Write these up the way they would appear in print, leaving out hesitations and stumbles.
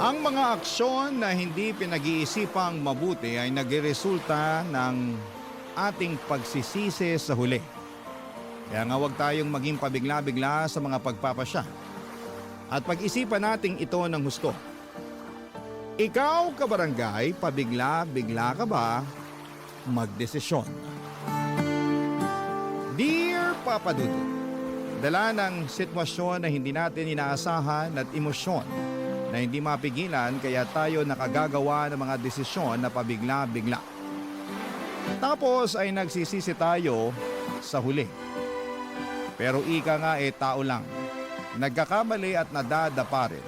Ang mga aksyon na hindi pinag-iisipang mabuti ay nagresulta ng ating pagsisisi sa huli. Kaya nga huwag tayong maging pabigla-bigla sa mga pagpapasya. At pag-isipan natin ito ng husto. Ikaw, kabarangay, pabigla-bigla ka ba magdesisyon? Dear Papa Dudut, dala ng sitwasyon na hindi natin inaasahan at emosyon na hindi mapigilan kaya tayo nakagagawa ng mga desisyon na pabigla-bigla. Tapos ay nagsisisi tayo sa huli. Pero ika nga tao lang, nagkakamali at nadadapa rin.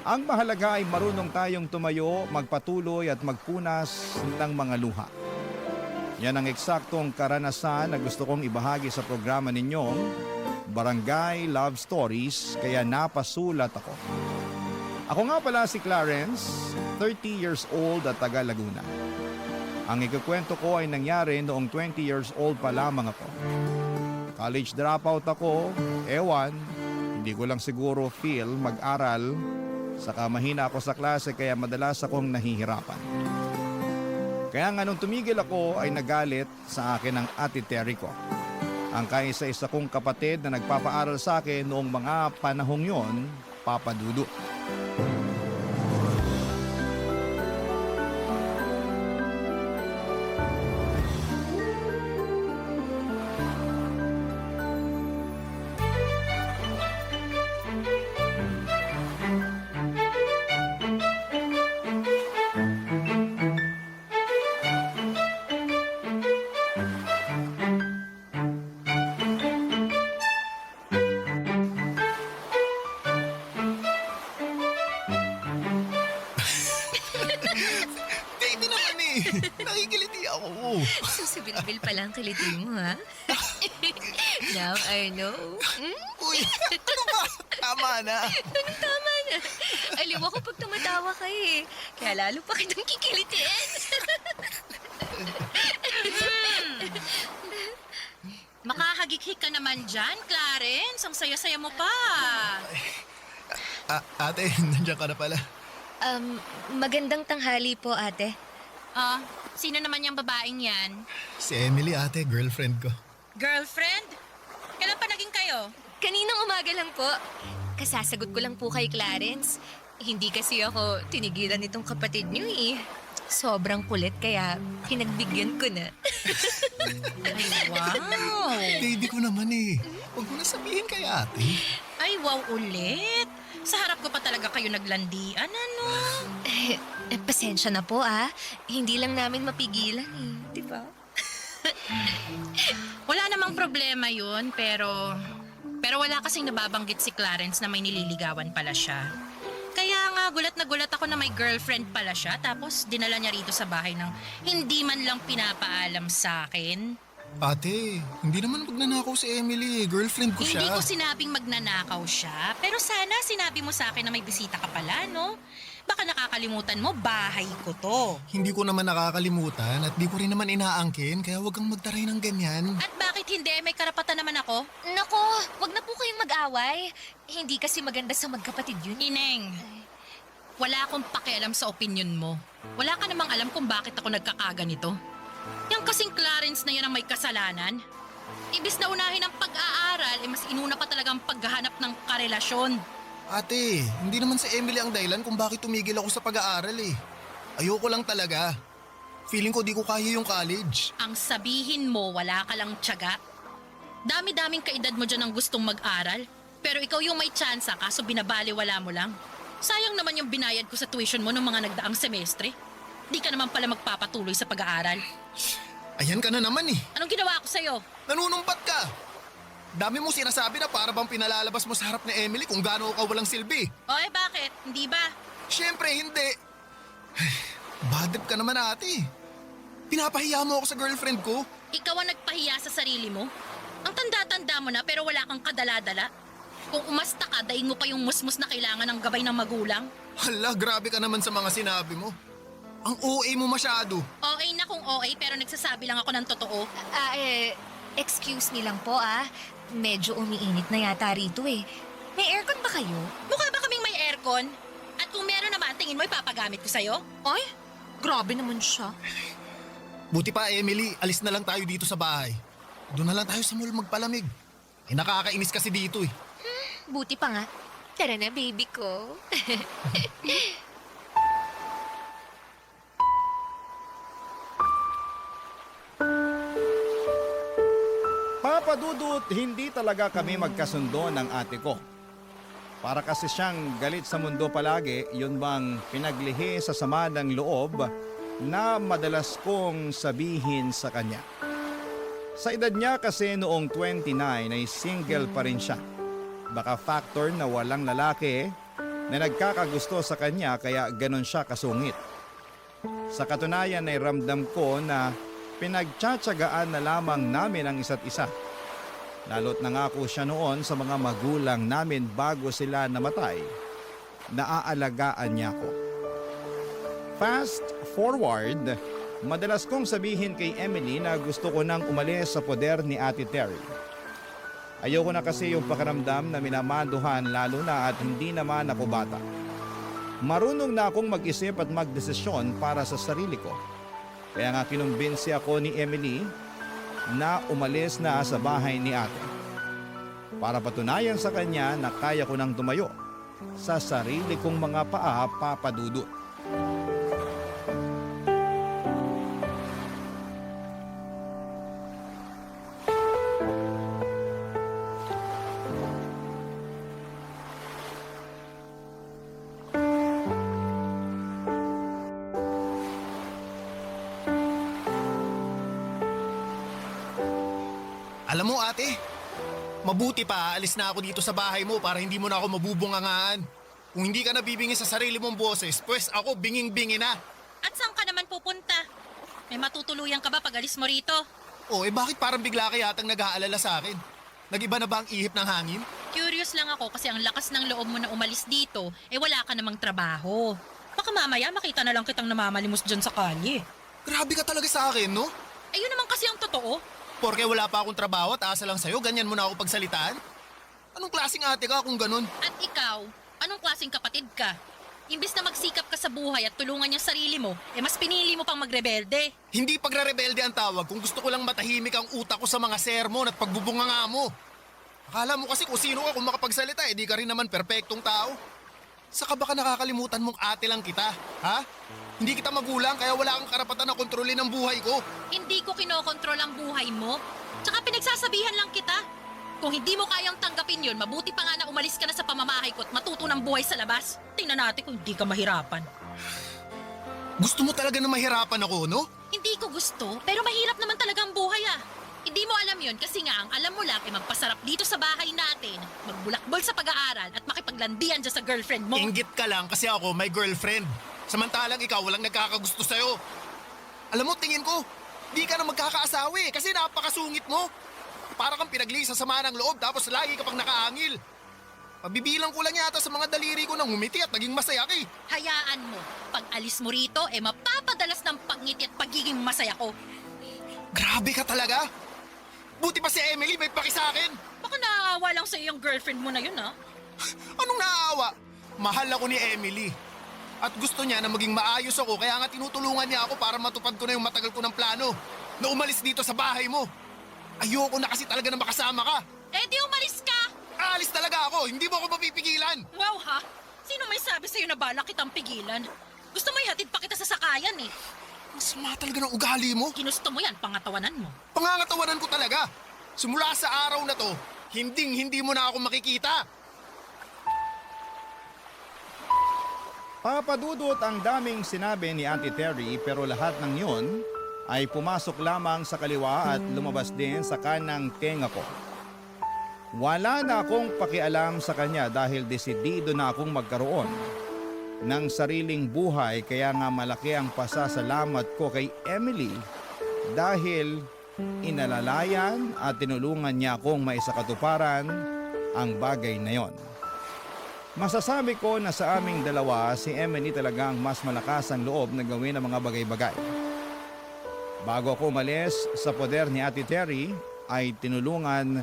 Ang mahalaga ay marunong tayong tumayo, magpatuloy at magpunas ng mga luha. Yan ang eksaktong karanasan na gusto kong ibahagi sa programa ninyong Barangay Love Stories, kaya napasulat ako. Ako nga pala si Clarence, 30 years old at taga Laguna. Ang ikukwento ko ay nangyari noong 20 years old pa lamang ako. College dropout ako, hindi ko lang siguro feel mag-aral, saka mahina ako sa klase kaya madalas akong nahihirapan. Kaya nga nung tumigil ako ay nagalit sa akin ang ate Terry ko. Ang kaisa-isa kong kapatid na nagpapaaral sa akin noong mga panahong yon, Papa Dudu. Baby naman nakikiliti ako. Susibil-bil pala ang kiliti mo, ha? Now I know. Uy, ano ba? Tama na. Tama na. Aliw ako pag tumatawa ka eh. Kaya lalo pa kitang kikilitiin. Makahagikik ka naman dyan, Clarence. Ang saya-saya mo pa. Ate, nandiyan ka na pala. Magandang tanghali po, ate. Sino naman yung babaeng yan? Si Emily, ate, girlfriend ko. Girlfriend? Kailan pa naging kayo? Kaninang umaga lang po. Kasasagot ko lang po kay Clarence. Hindi kasi ako tinigilan nitong kapatid niyo eh. Sobrang kulit kaya pinagbigyan ko na. Ay, wow. Baby ko naman Huwag mo na sabihin kay ate. Ay, wow ulit. Sa harap ko pa talaga kayo naglandian, ano? Pasensya na po Hindi lang namin mapigilan eh. Di ba? Wala namang problema yun, pero wala kasing nababanggit si Clarence na may nililigawan pala siya. Kaya nga, gulat na gulat ako na may girlfriend pala siya, tapos dinala niya rito sa bahay ng hindi man lang pinapaalam sa akin. Ate, hindi naman magnanakaw si Emily. Girlfriend ko siya. Hindi ko sinabing magnanakaw siya, pero sana sinabi mo sa akin na may bisita ka pala, no? Baka nakakalimutan mo, bahay ko to. Hindi ko naman nakakalimutan at di ko rin naman inaangkin, kaya huwag kang magtaray ng ganyan. At bakit hindi? May karapatan naman ako. Nako, wag na po kayong mag-away. Hindi kasi maganda sa magkapatid yun. Ineng, wala akong pakialam sa opinion mo. Wala ka namang alam kung bakit ako nagkakaganito. Yang kasing Clarence na yan ang may kasalanan. Ibis na unahin ang pag-aaral, mas inuna pa talaga ang paghahanap ng karelasyon. Ate, hindi naman si Emily ang dahilan kung bakit tumigil ako sa pag-aaral Ayoko lang talaga. Feeling ko di ko kaya yung college. Ang sabihin mo, wala ka lang tiyaga. Dami-daming kaedad mo dyan ang gustong mag-aral. Pero ikaw yung may tsansa kaso binabaliwala mo lang. Sayang naman yung binayad ko sa tuition mo ng mga nagdaang semestre. Di ka naman pala magpapatuloy sa pag-aaral. Ayan ka na naman Anong ginawa ko sa'yo? Nanunumpat ka. Dami mo sinasabi na para bang pinalalabas mo sa harap ni Emily kung gaano ka walang silbi. Bakit? Hindi ba? Siyempre, hindi. Bad trip ka naman ate. Pinapahiya mo ako sa girlfriend ko. Ikaw ang nagpahiya sa sarili mo? Ang tanda-tanda mo na pero wala kang kadala-dala. Kung umasta ka, daing mo pa yung musmus na kailangan ng gabay ng magulang. Hala, grabe ka naman sa mga sinabi mo. Ang OA mo masyado. OA na kung OA pero nagsasabi lang ako ng totoo. Excuse me lang po Medyo umiinit na yata rito eh. May aircon ba kayo? Mukha ba kaming may aircon? At kung meron naman masama ang tingin mo ipapagamit ko sa'yo? Ay, grabe naman siya. Buti pa, Emily, alis na lang tayo dito sa bahay. Doon na lang tayo sa mall magpalamig. Nakakainis kasi dito eh. Buti pa nga. Tara na, baby ko. Papa Dudut, hindi talaga kami magkasundo ng ate ko. Para kasi siyang galit sa mundo palagi, yun bang pinaglihi sa sama ng loob na madalas kong sabihin sa kanya. Sa edad niya kasi noong 29 ay single pa rin siya. Baka factor na walang lalaki na nagkakagusto sa kanya kaya ganon siya kasungit. Sa katunayan ay ramdam ko na pinagtsatsagaan na lamang namin ang isa't isa. Lalo't nangako siya noon sa mga magulang namin bago sila namatay, naaalagaan niya ako. Fast forward, madalas kong sabihin kay Emily na gusto ko nang umalis sa poder ni Ate Terry. Ayoko na kasi yung pakiramdam na minamanduhan lalo na at hindi naman ako bata. Marunong na akong mag-isip at magdesisyon para sa sarili ko. Kaya nga kinumbinsi ako ni Emily na umalis na sa bahay ni ate. Para patunayan sa kanya na kaya ko nang tumayo sa sarili kong mga paa, Papa Dudut. Alam mo ate, mabuti pa alis na ako dito sa bahay mo para hindi mo na ako mabubungangaan. Kung hindi ka nabibingin sa sarili mong boses, pues ako binging-bingi na. At saan ka naman pupunta? May matutuluyan ka ba pag alis mo rito? Bakit parang bigla ka yatang nag-aalala sa akin? Nag-iba na ba ang ihip ng hangin? Curious lang ako kasi ang lakas ng loob mo na umalis dito, wala ka namang trabaho. Baka mamaya makita na lang kitang namamalimos dyan sa kalye. Grabe ka talaga sa akin, no? Ayun naman kasi ang totoo. Porke wala pa akong trabaho at asa lang sa'yo, ganyan mo na ako pagsalitaan? Anong klaseng ate ka kung ganun? At ikaw, anong klaseng kapatid ka? Imbis na magsikap ka sa buhay at tulungan yung sarili mo, mas pinili mo pang magrebelde. Hindi pagre-rebelde ang tawag kung gusto ko lang matahimik ang utak ko sa mga sermon at pagbubunganga mo. Akala mo kasi kung sino ka kung makapagsalita, di ka rin naman perpektong tao. Saka baka nakakalimutan mong ate lang kita, ha? Hindi kita magulang kaya wala kang karapatan na kontrolin ang buhay ko. Hindi ko kinokontrol ang buhay mo. Tsaka pinagsasabihan lang kita. Kung hindi mo kayang tanggapin yun, mabuti pa nga na umalis ka na sa pamamahay ko at matuto ng buhay sa labas. Tingnan natin kung hindi ka mahirapan. Gusto mo talaga na mahirapan ako, no? Hindi ko gusto, pero mahirap naman talaga ang buhay ah. Hindi mo alam yun kasi nga ang alam mo lang ay magpasarap dito sa bahay natin, magbulakbol sa pag-aaral at makipaglandian dyan sa girlfriend mo. Inggit ka lang kasi ako may girlfriend. Samantalang ikaw walang nagkakagusto sa'yo. Alam mo, tingin ko, di ka na magkakaasawa kasi napakasungit mo. Para kang pinaglihi sa sama ng loob tapos lagi ka pang nakaangil. Pabibilang ko lang yata sa mga daliri ko nang humiti at naging masaya ka eh. Hayaan mo, pag alis mo rito, mapapadalas ng pagngiti at pagiging masaya ko. Grabe ka talaga. Buti pa si Emily may paki sa akin. Baka naaawa lang sa'yo yung girlfriend mo na yun ah. Anong naaawa? Mahal ako ni Emily. At gusto niya na maging maayos ako kaya nga tinutulungan niya ako para matupad ko na yung matagal ko ng plano na umalis dito sa bahay mo. Ayoko na kasi talaga na makasama ka. Di umalis ka! Aalis talaga ako, hindi mo ako mapipigilan. Wow ha? Sino may sabi sa'yo na balak kitang pigilan? Gusto mo ihatid pa kita sa sakayan eh. Masama talaga ng ugali mo. Ginusto mo yan, pangatawanan mo. Pangangatawanan ko talaga. Simula sa araw na to, hindi mo na ako makikita. Papa Dudut, ang daming sinabi ni Auntie Terry pero lahat ng yun ay pumasok lamang sa kaliwa at lumabas din sa kanang tenga ko. Wala na akong pakialam sa kanya dahil desidido na akong magkaroon ng sariling buhay kaya nga malaki ang pasasalamat ko kay Emily dahil inalalayan at tinulungan niya akong maisakatuparan ang bagay na yon. Masasabi ko na sa aming dalawa si Emily talagang mas malakas ang loob na gawin ang mga bagay-bagay. Bago ako umalis sa poder ni Ate Terry ay tinulungan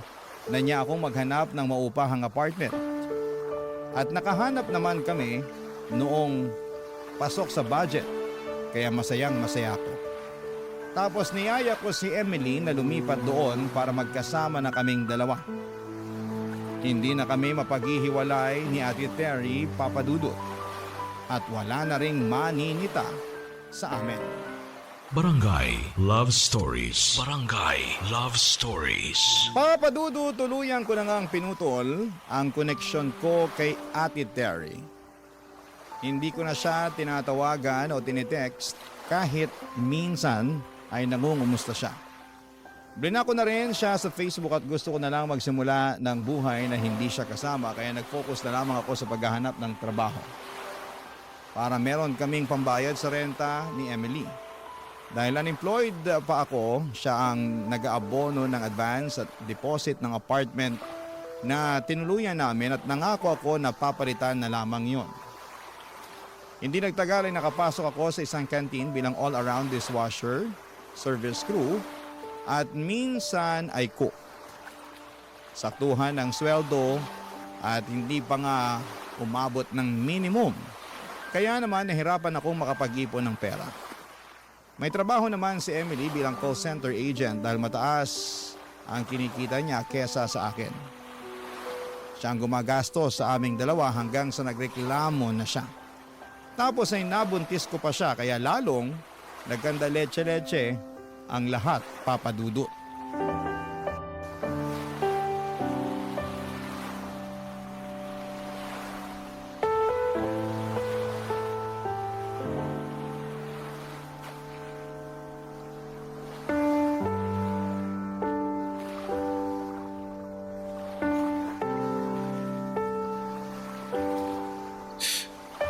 na niya akong maghanap ng maupahang apartment. At nakahanap naman kami noong pasok sa budget. Kaya masayang masaya ako. Tapos niyaya ko si Emily na lumipat doon para magkasama na kaming dalawa. Hindi na kami mapaghihiwalay ni Ate Terry, Papa Dudut. At wala na ring maninita sa amin. Barangay Love Stories. Barangay Love Stories. Papa Dudut, tuluyan ko na ngang pinutol ang koneksyon ko kay Ate Terry. Hindi ko na siya tinatawagan o tinitext kahit minsan ay nangungumusta siya. Blinako na rin siya sa Facebook at gusto ko na lang magsimula ng buhay na hindi siya kasama kaya nag-focus na lamang ako sa paghahanap ng trabaho. Para meron kaming pambayad sa renta ni Emily. Dahil unemployed pa ako, siya ang nag-aabono ng advance at deposit ng apartment na tinuluyan namin at nangako ako na papalitan na lamang yon. Hindi nagtagal ay nakapasok ako sa isang canteen bilang all-around dishwasher, service crew, at minsan ay cook. Saktuhan ng sweldo at hindi pa nga umabot ng minimum. Kaya naman nahirapan akong makapag-ipon ng pera. May trabaho naman si Emily bilang call center agent dahil mataas ang kinikita niya kesa sa akin. Siya ang gumagastos sa aming dalawa hanggang sa nagreklamo na siya. Tapos ay nabuntis ko pa siya kaya lalong nagkanda leche-leche ang lahat, Papa Dudut.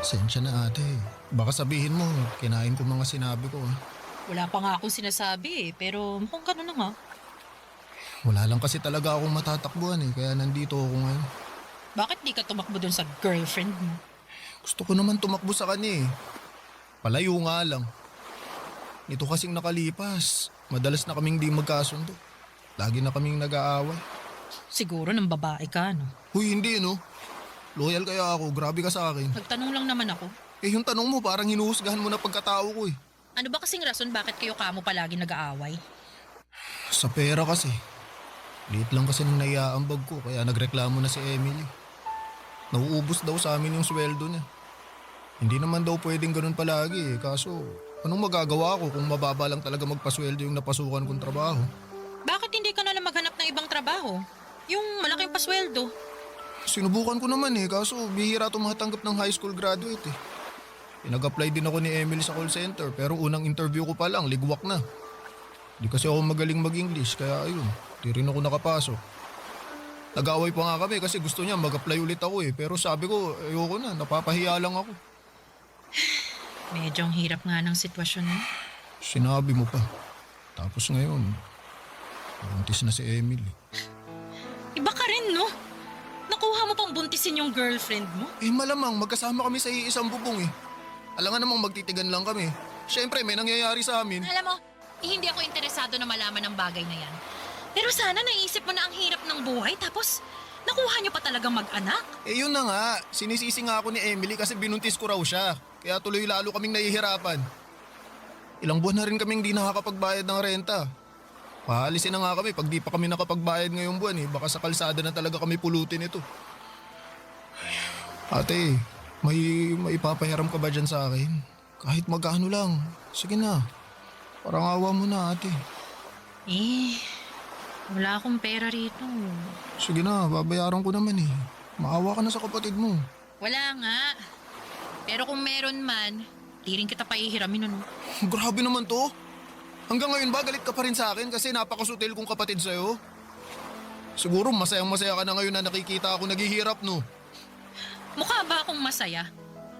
Sensya na ate. Baka sabihin mo, kinain ko mga sinabi ko. Wala pa nga akong sinasabi pero mukhang gano'n na nga. Wala lang kasi talaga akong matatakbuhan kaya nandito ako ngayon. Bakit di ka tumakbo dun sa girlfriend mo? Gusto ko naman tumakbo sa kanya Palayo nga lang. Nito kasing nakalipas, madalas na kaming di magkasundo. Lagi na kaming nag-aaway. Siguro ng babae ka, no? Huy, hindi Loyal kaya ako, grabe ka sa akin. Nagtanong lang naman ako. Yung tanong mo parang hinuhusgahan mo na pagkatao ko Ano ba kasing rason bakit kayo kamo palagi nag-aaway? Sa pera kasi. Liit lang kasi nung naiaambag ko kaya nagreklamo na si Emily. Nauubos daw sa amin yung sweldo niya. Hindi naman daw pwedeng ganun palagi kaso anong magagawa ko kung mababa lang talaga magpasweldo yung napasukan kong trabaho? Bakit hindi ka na lang maghanap ng ibang trabaho? Yung malaking pasweldo. Sinubukan ko naman kaso bihira tumatanggap ng high school graduate Pinag-apply din ako ni Emily sa call center pero unang interview ko pa lang, ligwak na. Di kasi ako magaling mag-English kaya ayun, di rin ako nakapasok. Nag-away pa nga kami kasi gusto niya mag-apply ulit ako pero sabi ko ayoko na, napapahiya lang ako. Medyo ang hirap nga ng sitwasyon mo. Sinabi mo pa. Tapos ngayon, buntis na si Emily. Iba ka rin, no? Nakuha mo pang buntisin yung girlfriend mo? Malamang magkasama kami sa iisang bubong Alam nga namang magtitigan lang kami. Siyempre, may nangyayari sa amin. Alam mo, hindi ako interesado na malaman ang bagay na yan. Pero sana naisip mo na ang hirap ng buhay tapos nakuha niyo pa talagang mag-anak. Yun na nga. Sinisisi nga ako ni Emily kasi binuntis ko raw siya. Kaya tuloy lalo kaming nahihirapan. Ilang buwan na rin kaming di nakakapagbayad ng renta. Paalisin na nga kami pag di pa kami nakapagbayad ngayong buwan Baka sa kalsada na talaga kami pulutin ito. Ate, may ipapahiram ka ba dyan sa akin? Kahit magkano lang. Sige na. Parang awa mo na ate. Wala akong pera rito. Sige na, babayaran ko naman Maawa ka na sa kapatid mo. Wala nga. Pero kung meron man, di rin kita paihiramin Grabe naman to. Hanggang ngayon ba galit ka pa rin sa akin kasi napakasutil kong kapatid sa'yo? Siguro masayang-masaya ka na ngayon na nakikita ako naghihirap Mukha ba akong masaya?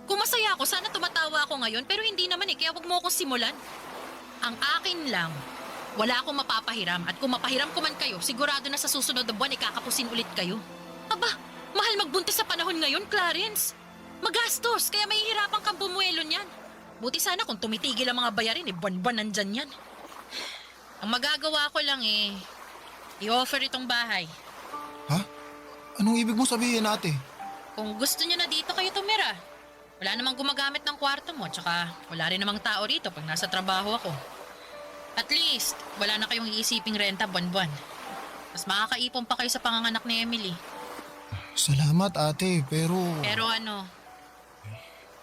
Kung masaya ako, sana tumatawa ako ngayon pero hindi naman kaya wag mo akong simulan. Ang akin lang, wala akong mapapahiram at kung mapahiram ko man kayo, sigurado na sa susunod na buwan ikakapusin ulit kayo. Aba, mahal magbuntis sa panahon ngayon, Clarence. Magastos, kaya mahihirapan kang bumuelo niyan. Buti sana kung tumitigil ang mga bayarin, buwan-buwan nandyan yan. Ang magagawa ko lang i-offer itong bahay. Ha? Anong ibig mo sabihin ate? Kung gusto nyo na dito kayo tumira, Wala namang gumagamit ng kwarto mo, tsaka wala rin namang tao rito pag nasa trabaho ako. At least, wala na kayong iisiping renta buwan-buwan. Mas makakaipon pa kayo sa panganganak ni Emily. Salamat ate, pero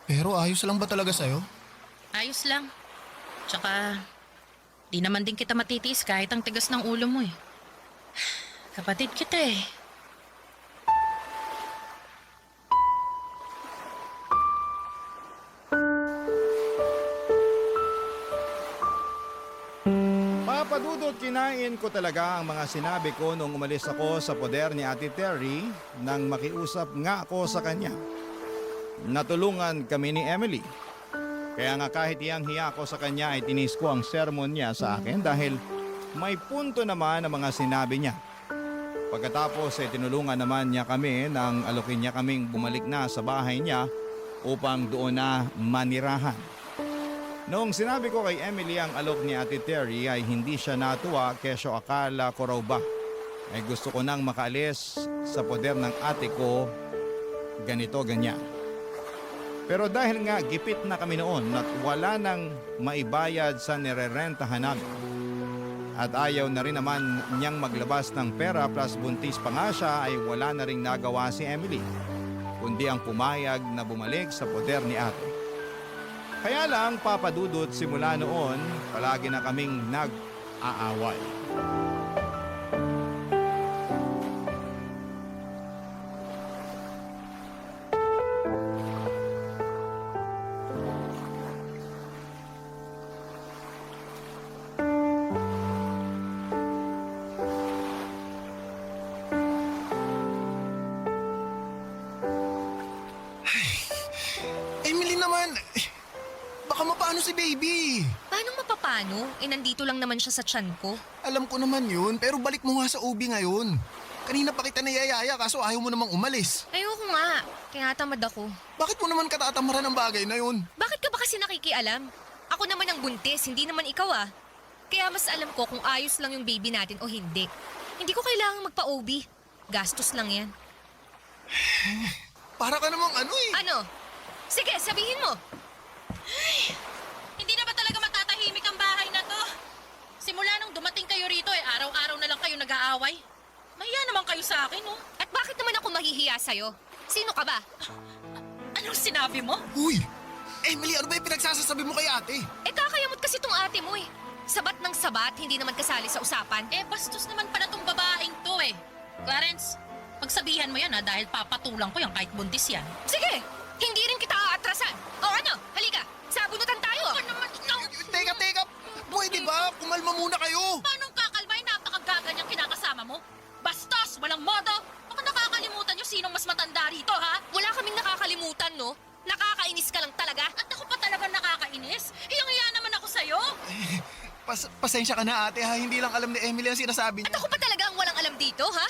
Pero ayos lang ba talaga sa'yo? ayos lang. Tsaka, di naman din kita matitiis kahit ang tigas ng ulo mo eh. Kapatid kita eh. Papadudot, kinain ko talaga ang mga sinabi ko nung umalis ako sa poder ni Ate Terry nang makiusap nga ako sa kanya. Natulungan kami ni Emily. Kaya nga kahit hiyang-hiya ako sa kanya ay tinis ko ang sermon niya sa akin dahil may punto naman ang mga sinabi niya. Pagkatapos ay tinulungan naman niya kami nang alokin niya kaming bumalik na sa bahay niya upang doon na manirahan. Noong sinabi ko kay Emily ang alok ni Ate Terry ay hindi siya natuwa kesyo akala ko raw ba ay gusto ko nang makaalis sa poder ng ate ko ganito ganyan. Pero dahil nga gipit na kami noon at wala nang maibayad sa nirerentahan namin at ayaw na rin naman niyang maglabas ng pera plus buntis pa nga siya ay wala na ring nagawa si Emily kundi ang pumayag na bumalik sa poder ni ate. Kaya lang, papadudot, simula noon, palagi na kaming nag-aaway. Emily naman, baka mapaano si baby. Paano mapapano? Nandito lang naman siya sa tiyan ko. Alam ko naman yun, pero balik mo nga sa OB ngayon. Kanina pa kita niyayaya kaso ayaw mo namang umalis. Ayoko nga. Tinatamad ako. Bakit mo naman katatamaran ng bagay na yun? Bakit ka ba kasi nakikialam? Ako naman ang buntis, hindi naman ikaw ah. Kaya mas alam ko kung ayos lang yung baby natin o hindi. Hindi ko kailangang magpa-OB. Gastos lang yan. Para ka namang ano eh. Ano? Sige, sabihin mo. Hindi na ba talaga matatahimik ang bahay na to? Simula nung dumating kayo rito eh, araw-araw na lang kayo nag-aaway. Mahiya naman kayo sa akin, oh. At bakit naman ako mahihiya sa'yo? Sino ka ba? Anong sinabi mo? Uy! Emily, ano ba yung pinagsasasabi mo kay ate? Kakayamot kasi tong ate mo eh. Sabat ng sabat, hindi naman kasali sa usapan. Bastos naman pala tong babaeng to eh. Clarence, pagsabihan mo yan ha, dahil papatulang ko yan kahit buntis yan. Sige, hindi rin kita aatrasan. O ano, halika, sabunutan tayo. Ano naman, no! Teka! Pwede ba? Kumalma muna kayo. Paano kakalmay napakagaganyang kinakasama mo? Bastos, walang modo. Baka nakakalimutan nyo sinong mas matanda rito ha? Wala kaming nakakalimutan, no? Nakakainis ka lang talaga. At ako pa talaga nakakainis. Iyang-iya naman ako sa'yo. Pasensya ka na ate ha, hindi lang alam ni Emily ang sinasabi At niya. ako pa talaga ang walang alam dito, ha?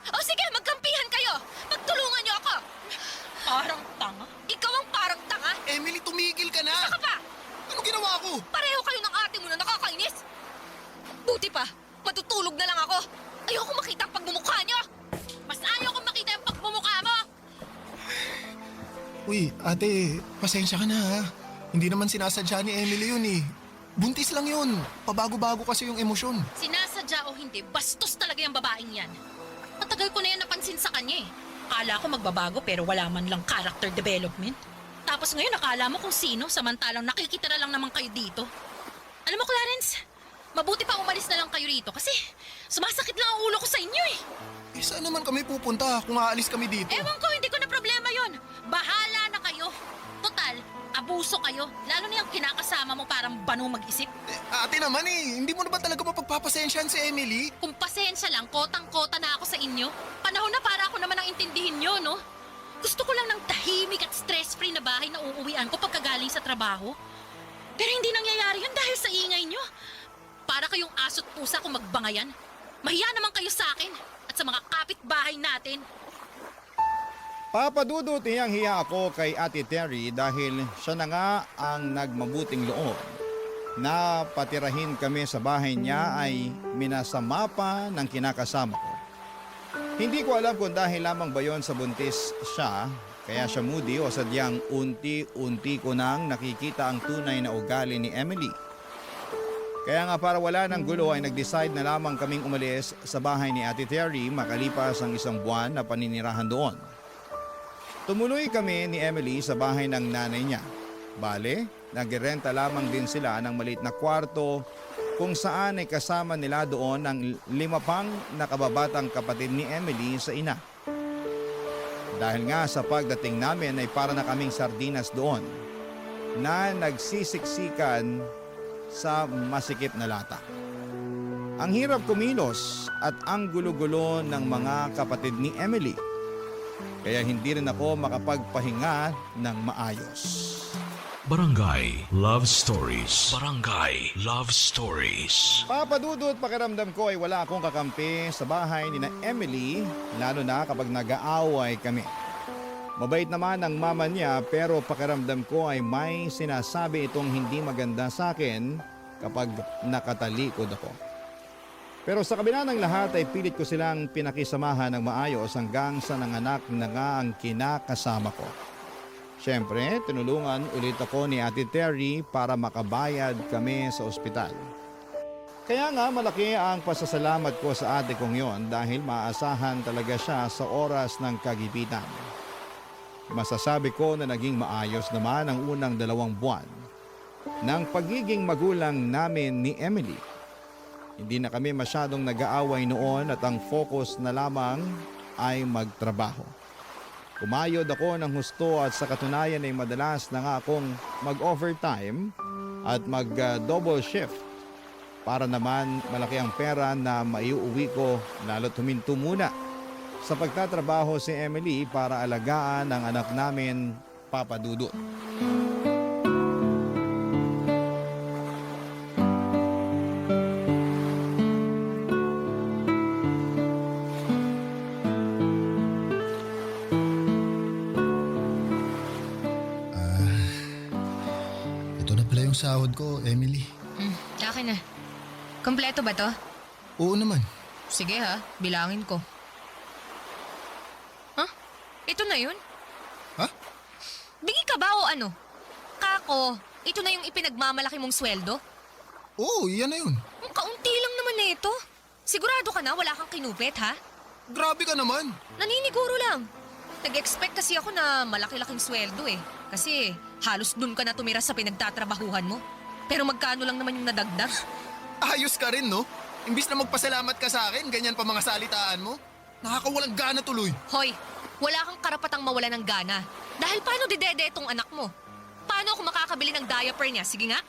O sige, magkampihan kayo. Magtulungan niyo ako. Parang tanga. Ikaw ang parang tanga. Emily, tumigil ka na. Saka pa, Ano ginawa ko? pareho kayo ng ate mo na nakakainis. Buti pa, matutulog na lang ako. Ayoko makita ang pagmumukha niyo. Mas ayaw kong makita yung pagmumukha mo. Uy, ate, pasensya ka na ha. Hindi naman sinasadya ni Emily yun eh. Buntis lang yun. Pabago-bago kasi yung emosyon. Sinasadya o hindi, bastos talaga yung babaeng yan. Matagal ko na yan napansin sa kanya eh. Akala ko magbabago pero wala man lang character development. Tapos ngayon akala mo kung sino samantalang nakikita na lang naman kayo dito. Alam mo Clarence, mabuti pa umalis na lang kayo rito kasi sumasakit lang ang ulo ko sa inyo eh. Eh saan naman kami pupunta kung aalis kami dito? Ewan ko, hindi ko na problema yon. Bahala na kayo. Total, abuso kayo. Lalo na yung kinakasama mo parang banu mag-isip. Ate naman eh, hindi mo na ba talaga mapagpapasensyahan si Emily? Kung pasensya lang, kotang-kota na ako sa inyo. Panahon na para ako naman ang intindihin nyo, no? Gusto ko lang ng tahimik at stress-free na bahay na uuwian ko pagkagaling sa trabaho. Pero hindi nangyayari yun dahil sa ingay nyo. Para kayong aso't pusa kung magbangayan. Mahiya naman kayo sa akin at sa mga kapitbahay natin. Papadudot, hiyang-hiya ako kay Ate Terry dahil siya na nga ang nagmabuting loob. Na patirahin kami sa bahay niya ay minasama pa ng kinakasama ko. Hindi ko alam kung dahil lamang ba yon sa buntis siya, Kaya siya moody o sadyang unti-unti ko nang nakikita ang tunay na ugali ni Emily. Kaya nga para wala ng gulo ay nag-decide na lamang kaming umalis sa bahay ni Ate Terry makalipas ang isang buwan na paninirahan doon. Tumuloy kami ni Emily sa bahay ng nanay niya. Bale, nagrenta lamang din sila ng maliit na kwarto kung saan ay kasama nila doon ang 5 pang nakababatang kapatid ni Emily sa ina. Dahil nga sa pagdating namin ay para na kaming sardinas doon na nagsisiksikan sa masikip na lata. Ang hirap kumilos at ang gulo-gulo ng mga kapatid ni Emily. Kaya hindi rin ako makapagpahinga ng maayos. Barangay Love Stories. Barangay Love Stories. Papadudot pakiramdam ko ay wala akong kakampi sa bahay ni na Emily, lalo na kapag nag-aaway kami. Mabait naman ang mama niya pero pakiramdam ko ay may sinasabi itong hindi maganda sa akin kapag nakatalikod ako. Pero sa kabila ng lahat ay pilit ko silang pinakisamahan ng maayos hanggang sa nanganak na nga ang kinakasama ko. Siyempre, tinulungan ulit ako ni Ate Terry para makabayad kami sa ospital. Kaya nga malaki ang pasasalamat ko sa ate kong yon dahil maasahan talaga siya sa oras ng kagipitan. Masasabi ko na naging maayos naman ang unang 2 buwan ng pagiging magulang namin ni Emily. Hindi na kami masyadong nag-aaway noon at ang focus na lamang ay magtrabaho. Kumayod ako ng husto at sa katunayan ay madalas na nga akong mag-overtime at mag-double shift para naman malaki ang pera na maiuwi ko lalo't huminto muna sa pagtatrabaho si Emily para alagaan ang anak namin, Papa Dudut. Ito na pala yung sahod ko, Emily. Akin na. Kompleto ba to? Oo naman. Sige ha, bilangin ko. Huh? Ito na yun? Ha? Bingi ka ba o ano? Kako, ito na yung ipinagmamalaki mong sweldo? Oo, yan na yun. Ang kaunti lang naman na ito. Sigurado ka na wala kang kinupit ha? Grabe ka naman. Naniniguro lang. Nag-expect kasi ako na malaki-laking sweldo eh. Kasi halos dun ka na tumira sa pinagtatrabahuhan mo. Pero magkano lang naman yung nadagdag? Ayos ka rin, no? Imbis na magpasalamat ka sa akin, ganyan pa mga salitaan mo. Nakakawalang gana tuloy. Hoy, wala kang karapatang mawala ng gana. Dahil paano didede itong anak mo? Paano ako makakabili ng diaper niya? Sige nga.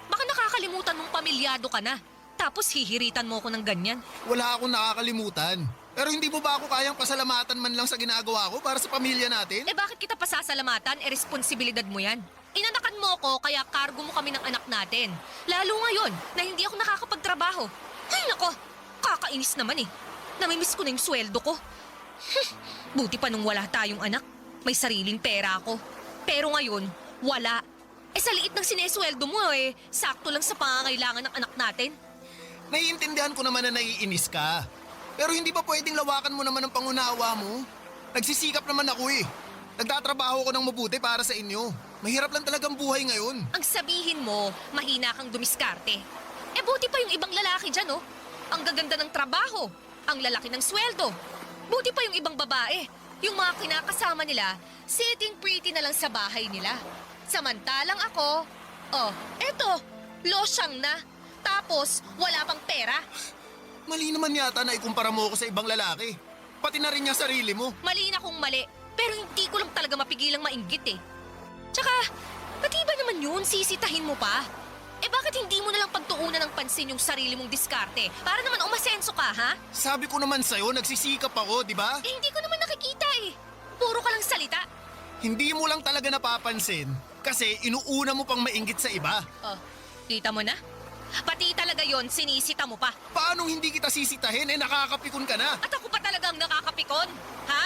Baka nakakalimutan mong pamilyado ka na. Tapos hihiritan mo ako ng ganyan. Wala akong nakakalimutan. Pero hindi mo ba ako kayang pasalamatan man lang sa ginagawa ko para sa pamilya natin? Eh bakit kita pasasalamatan? Responsibilidad mo yan. Inanakan mo ako kaya kargo mo kami ng anak natin. Lalo ngayon na hindi ako nakakapagtrabaho. Ay nako, kakainis naman eh. Namimiss ko na yung sweldo ko. Buti pa nung wala tayong anak. May sariling pera ako. Pero ngayon, wala. Eh sa liit ng sinesweldo mo eh, sakto lang sa pangangailangan ng anak natin. Naiintindihan ko naman na naiinis ka. Pero hindi ba pwedeng lawakan mo naman ang pangunawa mo? Nagsisikap naman ako eh. Nagtatrabaho ko ng mabuti para sa inyo. Mahirap lang talagang buhay ngayon. Ang sabihin mo, mahina kang dumiskarte. Eh buti pa yung ibang lalaki dyan, oh. Ang gaganda ng trabaho, ang lalaki ng sweldo. Buti pa yung ibang babae. Yung mga kinakasama nila, sitting pretty na lang sa bahay nila. Samantalang ako, oh, eto, losyang na. Tapos, wala pang pera. Mali naman yata na ikumpara mo ako sa ibang lalaki. Pati na rin niya sarili mo. Mali na kung mali, pero hindi ko lang talaga mapigilang mainggit eh. Tsaka, pati ba naman yun, sisitahin mo pa? Eh bakit hindi mo nalang pagtuunan ng pansin yung sarili mong diskarte? Para naman umasenso ka, ha? Sabi ko naman sa'yo, nagsisikap ako, di ba? Eh hindi ko naman nakikita eh. Puro ka lang salita. Hindi mo lang talaga napapansin kasi inuuna mo pang mainggit sa iba. Oh, kita mo na? Pati talaga yon, sinisita mo pa. Paanong hindi kita sisitahin? Eh nakakapikon ka na. At ako pa talagang nakakapikon? Ha?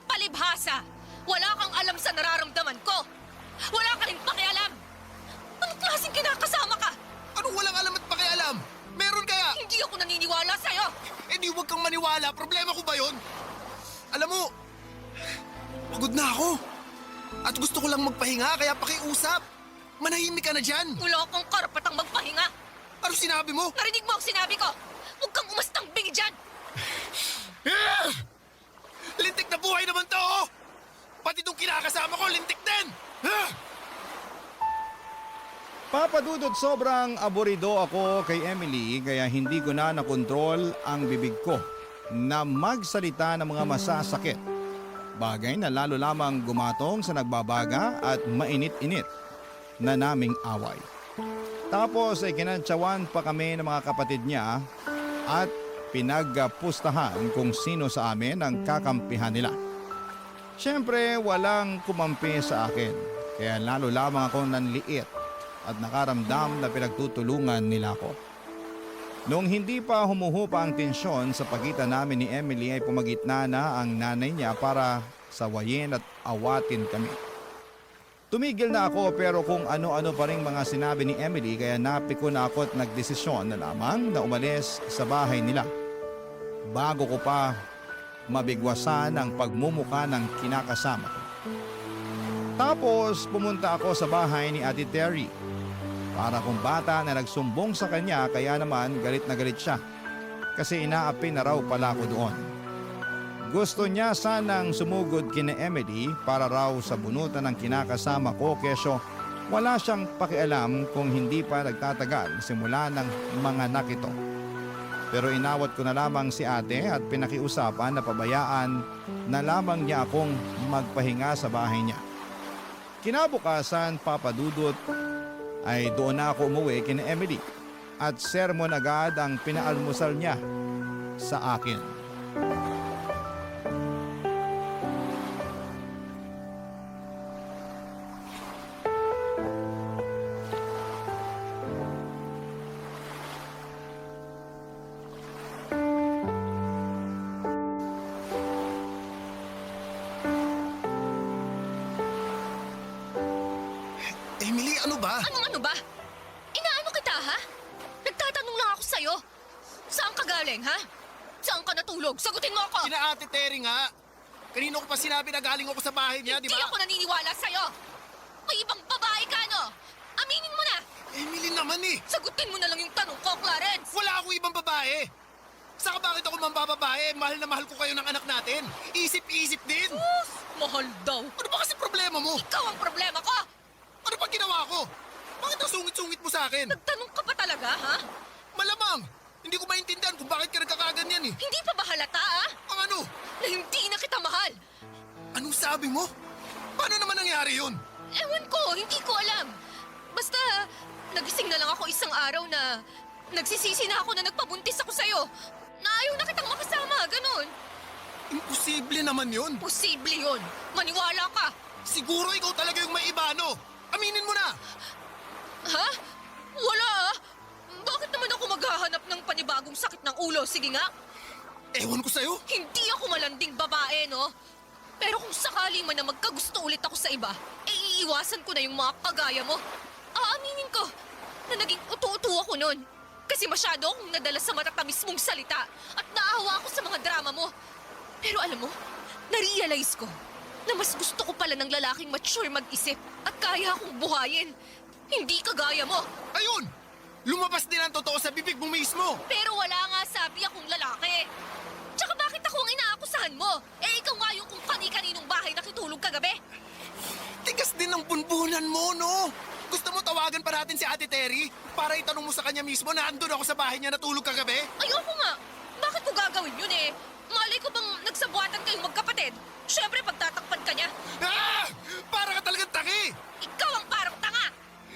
Palibhasa! Wala kang alam sa nararamdaman ko! Wala ka rin pakialam! Anong klaseng kinakasama ka? Anong walang alam at pakialam? Meron kaya? Hindi ako naniniwala sa'yo! Eh di huwag kang maniwala. Problema ko ba yon? Alam mo, pagod na ako. At gusto ko lang magpahinga kaya pakiusap. Manahimik ka na dyan. Wala kang karapatang magpahinga. Ano sinabi mo? Narinig mo ang sinabi ko. Huwag kang umastang bingi dyan. Ah! Lintik na buhay naman to, oh! Pati itong kinakasama ko, lintik din! Ah! Papa Dudut, sobrang aburido ako kay Emily kaya hindi ko na nakontrol ang bibig ko na magsalita ng mga masasakit. Bagay na lalo lamang gumatong sa nagbabaga at mainit-init na naming away. Tapos ay kinantsawan pa kami ng mga kapatid niya at pinagpustahan kung sino sa amin ang kakampihan nila. Siyempre walang kumampi sa akin kaya lalo lamang ako nanliit at nakaramdam na pinagtutulungan nila ako. Noong hindi pa humuhupa ang tensyon sa pagitan namin ni Emily ay pumagitna na ang nanay niya para sawayin at awatin kami. Tumigil na ako pero kung ano-ano pa rin mga sinabi ni Emily kaya napiko na ako at nagdesisyon na lamang na umalis sa bahay nila. Bago ko pa mabigwasan ang pagmumuka ng kinakasama ko. Tapos pumunta ako sa bahay ni Ate Terry. Para kung bata na nagsumbong sa kanya kaya naman galit na galit siya. Kasi inaapi na raw pala ako doon. Gusto niya sanang sumugod kina Emily para raw sa bunutan ng kinakasama ko kesyo wala siyang pakialam kung hindi pa nagtatagal simula ng mga anak ito. Pero inawat ko na lamang si ate at pinakiusapan na pabayaan na lamang niya akong magpahinga sa bahay niya. Kinabukasan, Papa Dudut, ay doon na ako umuwi kina Emily at sermon agad ang pinaalmusal niya sa akin. Emily, ano ba? Ano ba? Inaano kita, ha? Nagtatanong lang ako sa'yo. Saan ka galing, ha? Saan ka natulog? Sagutin mo ako! Kina Ate Terry nga. Kanino ko pa sinabi na galing ako sa bahay niya, di Hindi ba? ako naniniwala sa'yo! May ibang babae ka, no? Aminin mo na! Emily naman eh. Sagutin mo na lang yung tanong ko, Clarence! Wala akong ibang babae. Saka bakit ako mambababae? Mahal na mahal ko kayo ng anak natin. Isip-isip din. Sus! Mahal daw! Ano ba kasi problema mo? Ikaw ang problema ko! Ano ba ginawa ko? Bakit ang sungit-sungit mo sa akin? Nagtanong ka pa talaga, ha? Malamang! Hindi ko maintindihan kung bakit ka nagkakaganyan eh. Hindi pa ba halata, ha? Ang ano? Na hindi na kita mahal! Anong sabi mo? Paano naman nangyari yun? Ewan ko, hindi ko alam. Basta, nagising na lang ako isang araw na nagsisisi na ako na nagpabuntis ako sa'yo. Na ayaw na kitang makasama, ganun. Imposible naman yun. Posible yun. Maniwala ka. Siguro ikaw talaga yung may iba, no? Aminin mo na! Ha? Wala ah. Bakit naman ako maghahanap ng panibagong sakit ng ulo? Sige nga. Ewan ko sa'yo. Hindi ako malanding babae, no? Pero kung sakali man na magkagusto ulit ako sa iba, eh iiwasan ko na yung mga kagaya mo. Aaminin ko na naging utu-utu ako noon. Kasi masyado akong nadala sa matatamis mong salita at naawa ako sa mga drama mo. Pero alam mo, narealize ko na mas gusto ko pala ng lalaking mature mag-isip at kaya akong buhayin. Hindi kagaya mo. Ayun! Lumabas din ang totoo sa bibig mo mismo. Pero wala nga sabi akong lalaki. Tsaka bakit ako ang inaakusahan mo? Eh ikaw nga yung kung kani-kaninong bahay nakitulog kagabi. Tigas din ng bunbunan mo, no? Gusto mo tawagan pa natin si Ate Terry para itanong mo sa kanya mismo na andun ako sa bahay niya natulog kagabi? Ayoko nga. Bakit ko gagawin yun eh? Malay ko bang nagsabuatan kayong magkapatid? Siyempre pagtatakpan ka niya. Ah! Para ka talagang taki! Ikaw ang parang tanga!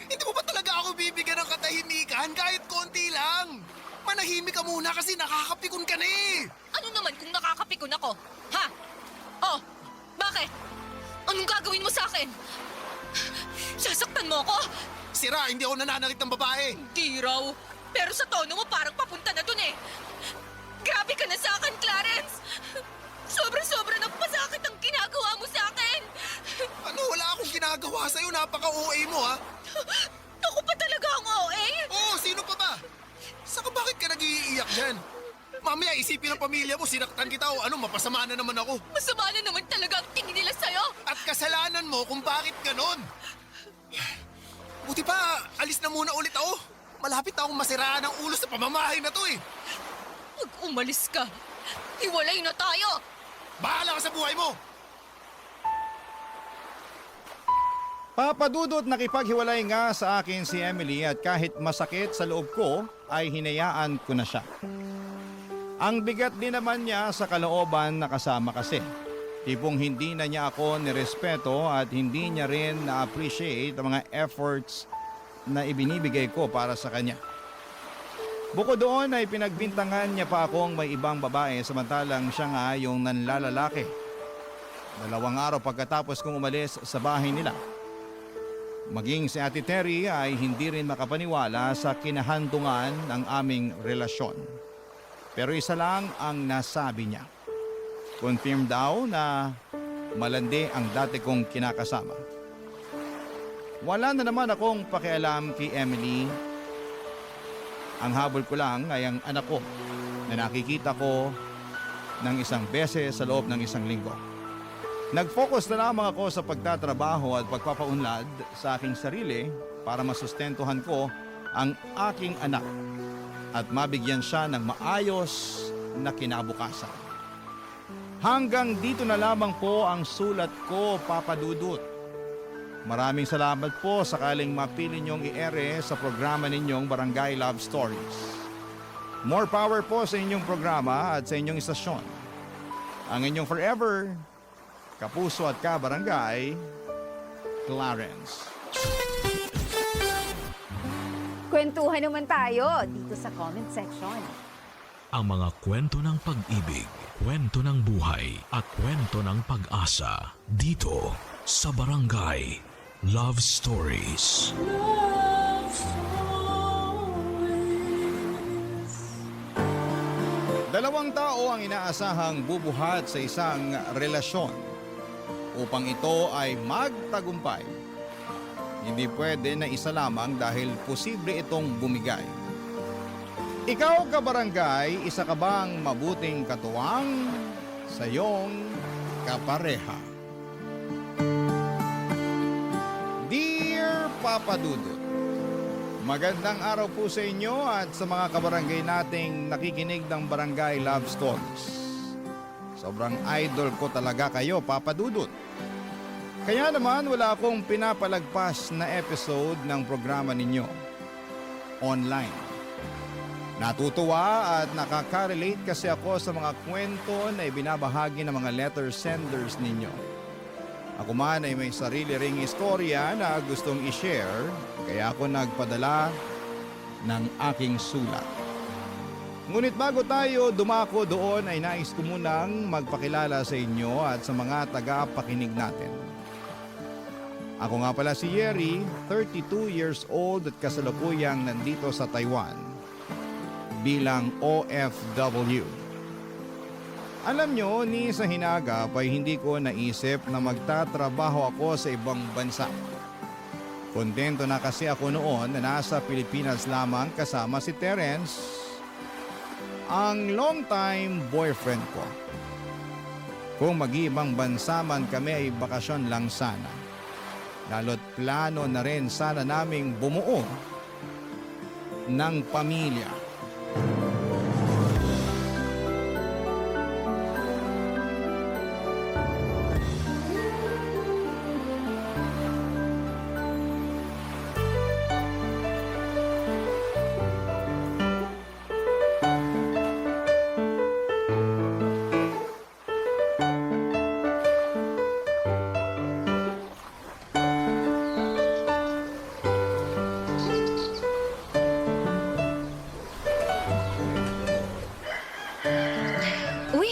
Hindi mo ba talaga ako bibigyan ng katahimikan kahit konti lang? Manahimik ka muna kasi nakakapikon ka na eh! Ano naman kung nakakapikon ako? Ha? Oh, bakit? Anong gagawin mo sa akin? Sasaktan mo ako? Sira, hindi ako nananakit ng babae. Di raw. Pero sa tono mo parang papunta na dun eh. Grabe ka na sa akin, Clarence! Sobra-sobra nagpasakit ang ginagawa mo sa akin! Ano, wala akong ginagawa sa'yo. Napaka-OA mo, ha? Ako pa talaga ang OA! Oo, sino pa ba? Saka bakit ka nag-iiyak dyan? mamaya isipin ng pamilya mo, sinaktan kita o ano, mapasama na naman ako. Masama na naman talaga ang tingin nila sa'yo. At kasalanan mo kung bakit ganon. Buti pa, alis na muna ulit ako. Malapit na akong masiraan ang ulo sa pamamahay na to eh. Pag umalis ka, hiwalay na tayo. Bahala ka sa buhay mo. Papadudot nakipaghiwalay nga sa akin si Emily at kahit masakit sa loob ko ay hinayaan ko na siya. Ang bigat din naman niya sa kalooban na kasama kasi. Tipong hindi na niya ako nirespeto at hindi niya rin na-appreciate ang mga efforts na ibinibigay ko para sa kanya. Bukod doon ay pinagbintangan niya pa akong may ibang babae samantalang siya nga yung nanlalalaki. 2 araw pagkatapos kong umalis sa bahay nila. Maging si Ate Terry ay hindi rin makapaniwala sa kinahandungan ng aming relasyon. Pero isa lang ang nasabi niya. Confirm daw na malandi ang dati kong kinakasama. Wala na naman akong pakialam kay Emily. Ang habol ko lang ay ang anak ko na nakikita ko ng isang beses sa loob ng isang linggo. Nag-focus na lamang ako sa pagtatrabaho at pagpapaunlad sa aking sarili para masustentuhan ko ang aking anak at mabigyan siya ng maayos na kinabukasan. Hanggang dito na lamang po ang sulat ko, Papa Dudut. Maraming salamat po sakaling mapili niyong i-ere sa programa ninyong Barangay Love Stories. More power po sa inyong programa at sa inyong istasyon. Ang inyong forever, kapuso at kabarangay, Clarence. Kwentuhan naman tayo dito sa comment section. Ang mga kwento ng pag-ibig, kwento ng buhay at kwento ng pag-asa dito sa Barangay Love Stories. Dalawang tao ang inaasahang bubuhat sa isang relasyon upang ito ay magtagumpay. Hindi pwede na isa lamang dahil posible itong bumigay. Ikaw, kabarangay, isa ka bang mabuting katuwang sa iyong kapareha? Dear Papa Dudut, magandang araw po sa inyo at sa mga kabarangay nating nakikinig ng Barangay Love Stories. Sobrang idol ko talaga kayo, Papa Dudut. Kaya naman wala akong pinapalagpas na episode ng programa ninyo online. Natutuwa at nakaka-relate kasi ako sa mga kwento na ibinabahagi ng mga letter senders ninyo. Ako man ay may sarili ring istorya na gustong i-share, kaya ako nagpadala ng aking sulat. Ngunit bago tayo dumako doon ay nais ko munang magpakilala sa inyo at sa mga taga-pakinig natin. Ako nga pala si Yeri, 32 years old at kasalukuyang nandito sa Taiwan bilang OFW. Alam nyo, ni sa hinagap ay hindi ko naisip na magtatrabaho ako sa ibang bansa. Kontento na kasi ako noon na nasa Pilipinas lamang kasama si Terence, ang long-time boyfriend ko. Kung mag-ibang bansa man kami ay bakasyon lang sana. Lalo't plano na rin sana naming bumuo ng pamilya. Uy,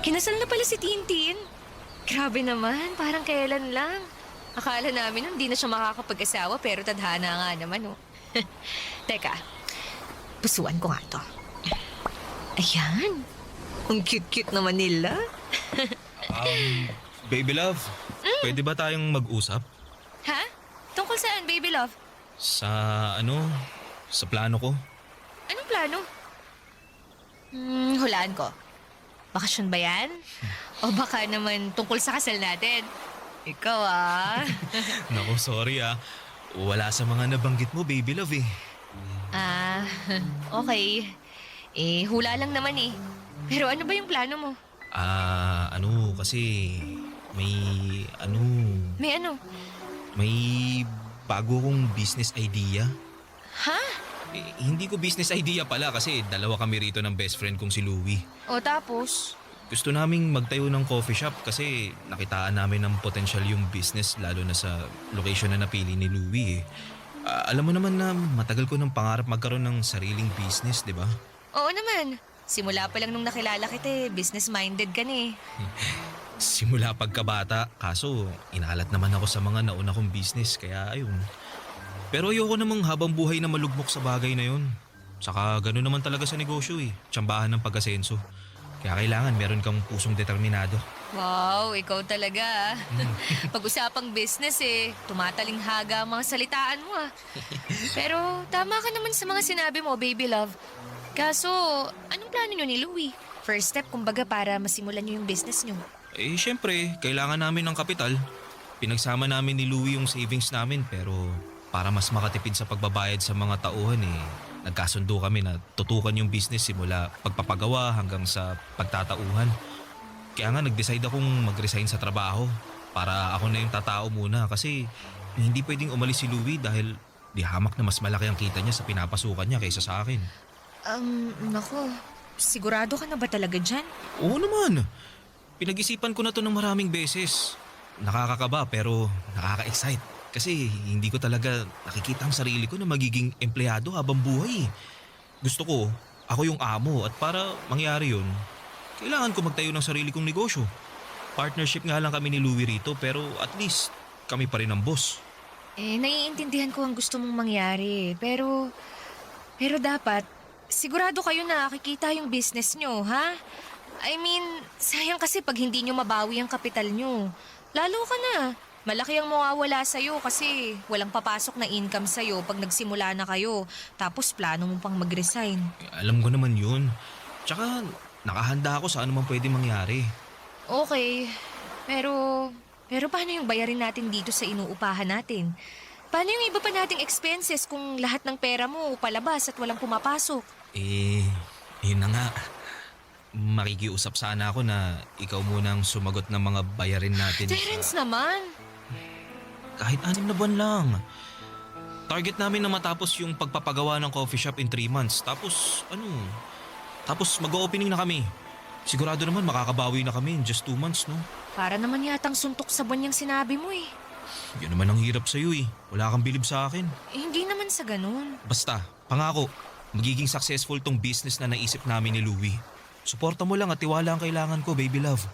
kinasal na pala si Tintin. Grabe naman, parang kailan lang. Akala namin hindi na siya makakapag-asawa pero tadhana nga naman, oh. Teka, pusuan ko nga to. Ayan, ang cute-cute naman nila. Baby love, pwede ba tayong mag-usap? Ha? Tungkol saan, baby love? Sa sa plano ko. Anong plano? Hulaan ko. Bakasyon ba yan? O baka naman tungkol sa kasal natin? Ikaw Naku, sorry Wala sa mga nabanggit mo, baby love eh. Okay. Hula lang naman eh. Pero ano ba yung plano mo? Kasi may May ano? may bago akong business idea. Ha? Hindi ko business idea pala kasi dalawa kami rito ng best friend kong si Louie. O tapos? Gusto naming magtayo ng coffee shop kasi nakitaan namin ng potential yung business lalo na sa location na napili ni Louie eh. Alam mo naman na matagal ko ng pangarap magkaroon ng sariling business, di ba? Oo naman. Simula pa lang nung nakilala kita business-minded ka na eh. Simula pagkabata, kaso inalat naman ako sa mga nauna kong business kaya ayun. Pero ayoko namang habang buhay na malugmok sa bagay na yun. Saka gano'n naman talaga sa negosyo eh, tsambahan ng pag-asenso. Kaya kailangan meron kang pusong determinado. Wow, ikaw talaga. Pag-usapang business tumatalinghaga ang mga salitaan mo Pero tama ka naman sa mga sinabi mo, baby love. Kaso, anong plano nyo ni Louie? First step, kumbaga, para masimulan nyo yung business nyo. Syempre, kailangan namin ng kapital. Pinagsama namin ni Louie yung savings namin pero para mas makatipid sa pagbabayad sa mga tauhan nagkasundo kami na tutukan yung business simula pagpapagawa hanggang sa pagtatauhan. Kaya nga nag-decide akong mag-resign sa trabaho para ako na yung tatao muna kasi hindi pwedeng umalis si Louie dahil di hamak na mas malaki ang kita niya sa pinapasukan niya kaysa sa akin. Nako, sigurado ka na ba talaga dyan? Oo naman. Pinag-isipan ko na to ng maraming beses. Nakakakaba pero nakaka-excite. Kasi hindi ko talaga nakikita ang sarili ko na magiging empleyado habang buhay. Gusto ko, ako yung amo at para mangyari yun, kailangan ko magtayo ng sarili kong negosyo. Partnership nga lang kami ni Louie rito pero at least kami pa rin ang boss. Naiintindihan ko ang gusto mong mangyari. Pero dapat, sigurado kayo na kikita yung business nyo, ha? I mean, sayang kasi pag hindi nyo mabawi ang kapital nyo. Lalo ka na. Malaki ang mawawala sa'yo kasi walang papasok na income sa'yo pag nagsimula na kayo. Tapos plano mo pang mag-resign. Alam ko naman yun. Tsaka nakahanda ako sa anumang pwede mangyari. Okay. Pero paano yung bayarin natin dito sa inuupahan natin? Paano yung iba pa nating expenses kung lahat ng pera mo palabas at walang pumapasok? Yun na nga. Makikiusap sana ako na ikaw munang sumagot ng mga bayarin natin. Terence naman! Kahit 6 na buwan lang. Target namin na matapos yung pagpapagawa ng coffee shop in 3 months. Tapos mag-o-opening na kami. Sigurado naman makakabawi na kami in just 2 months, no? Para naman yatang suntok sa buwan yung sinabi mo Yun naman ang hirap sa'yo Wala kang bilib sa akin. Hindi naman sa ganun. Basta, pangako, magiging successful tong business na naisip namin ni Louie. Suporta mo lang at tiwala ang kailangan ko, baby love.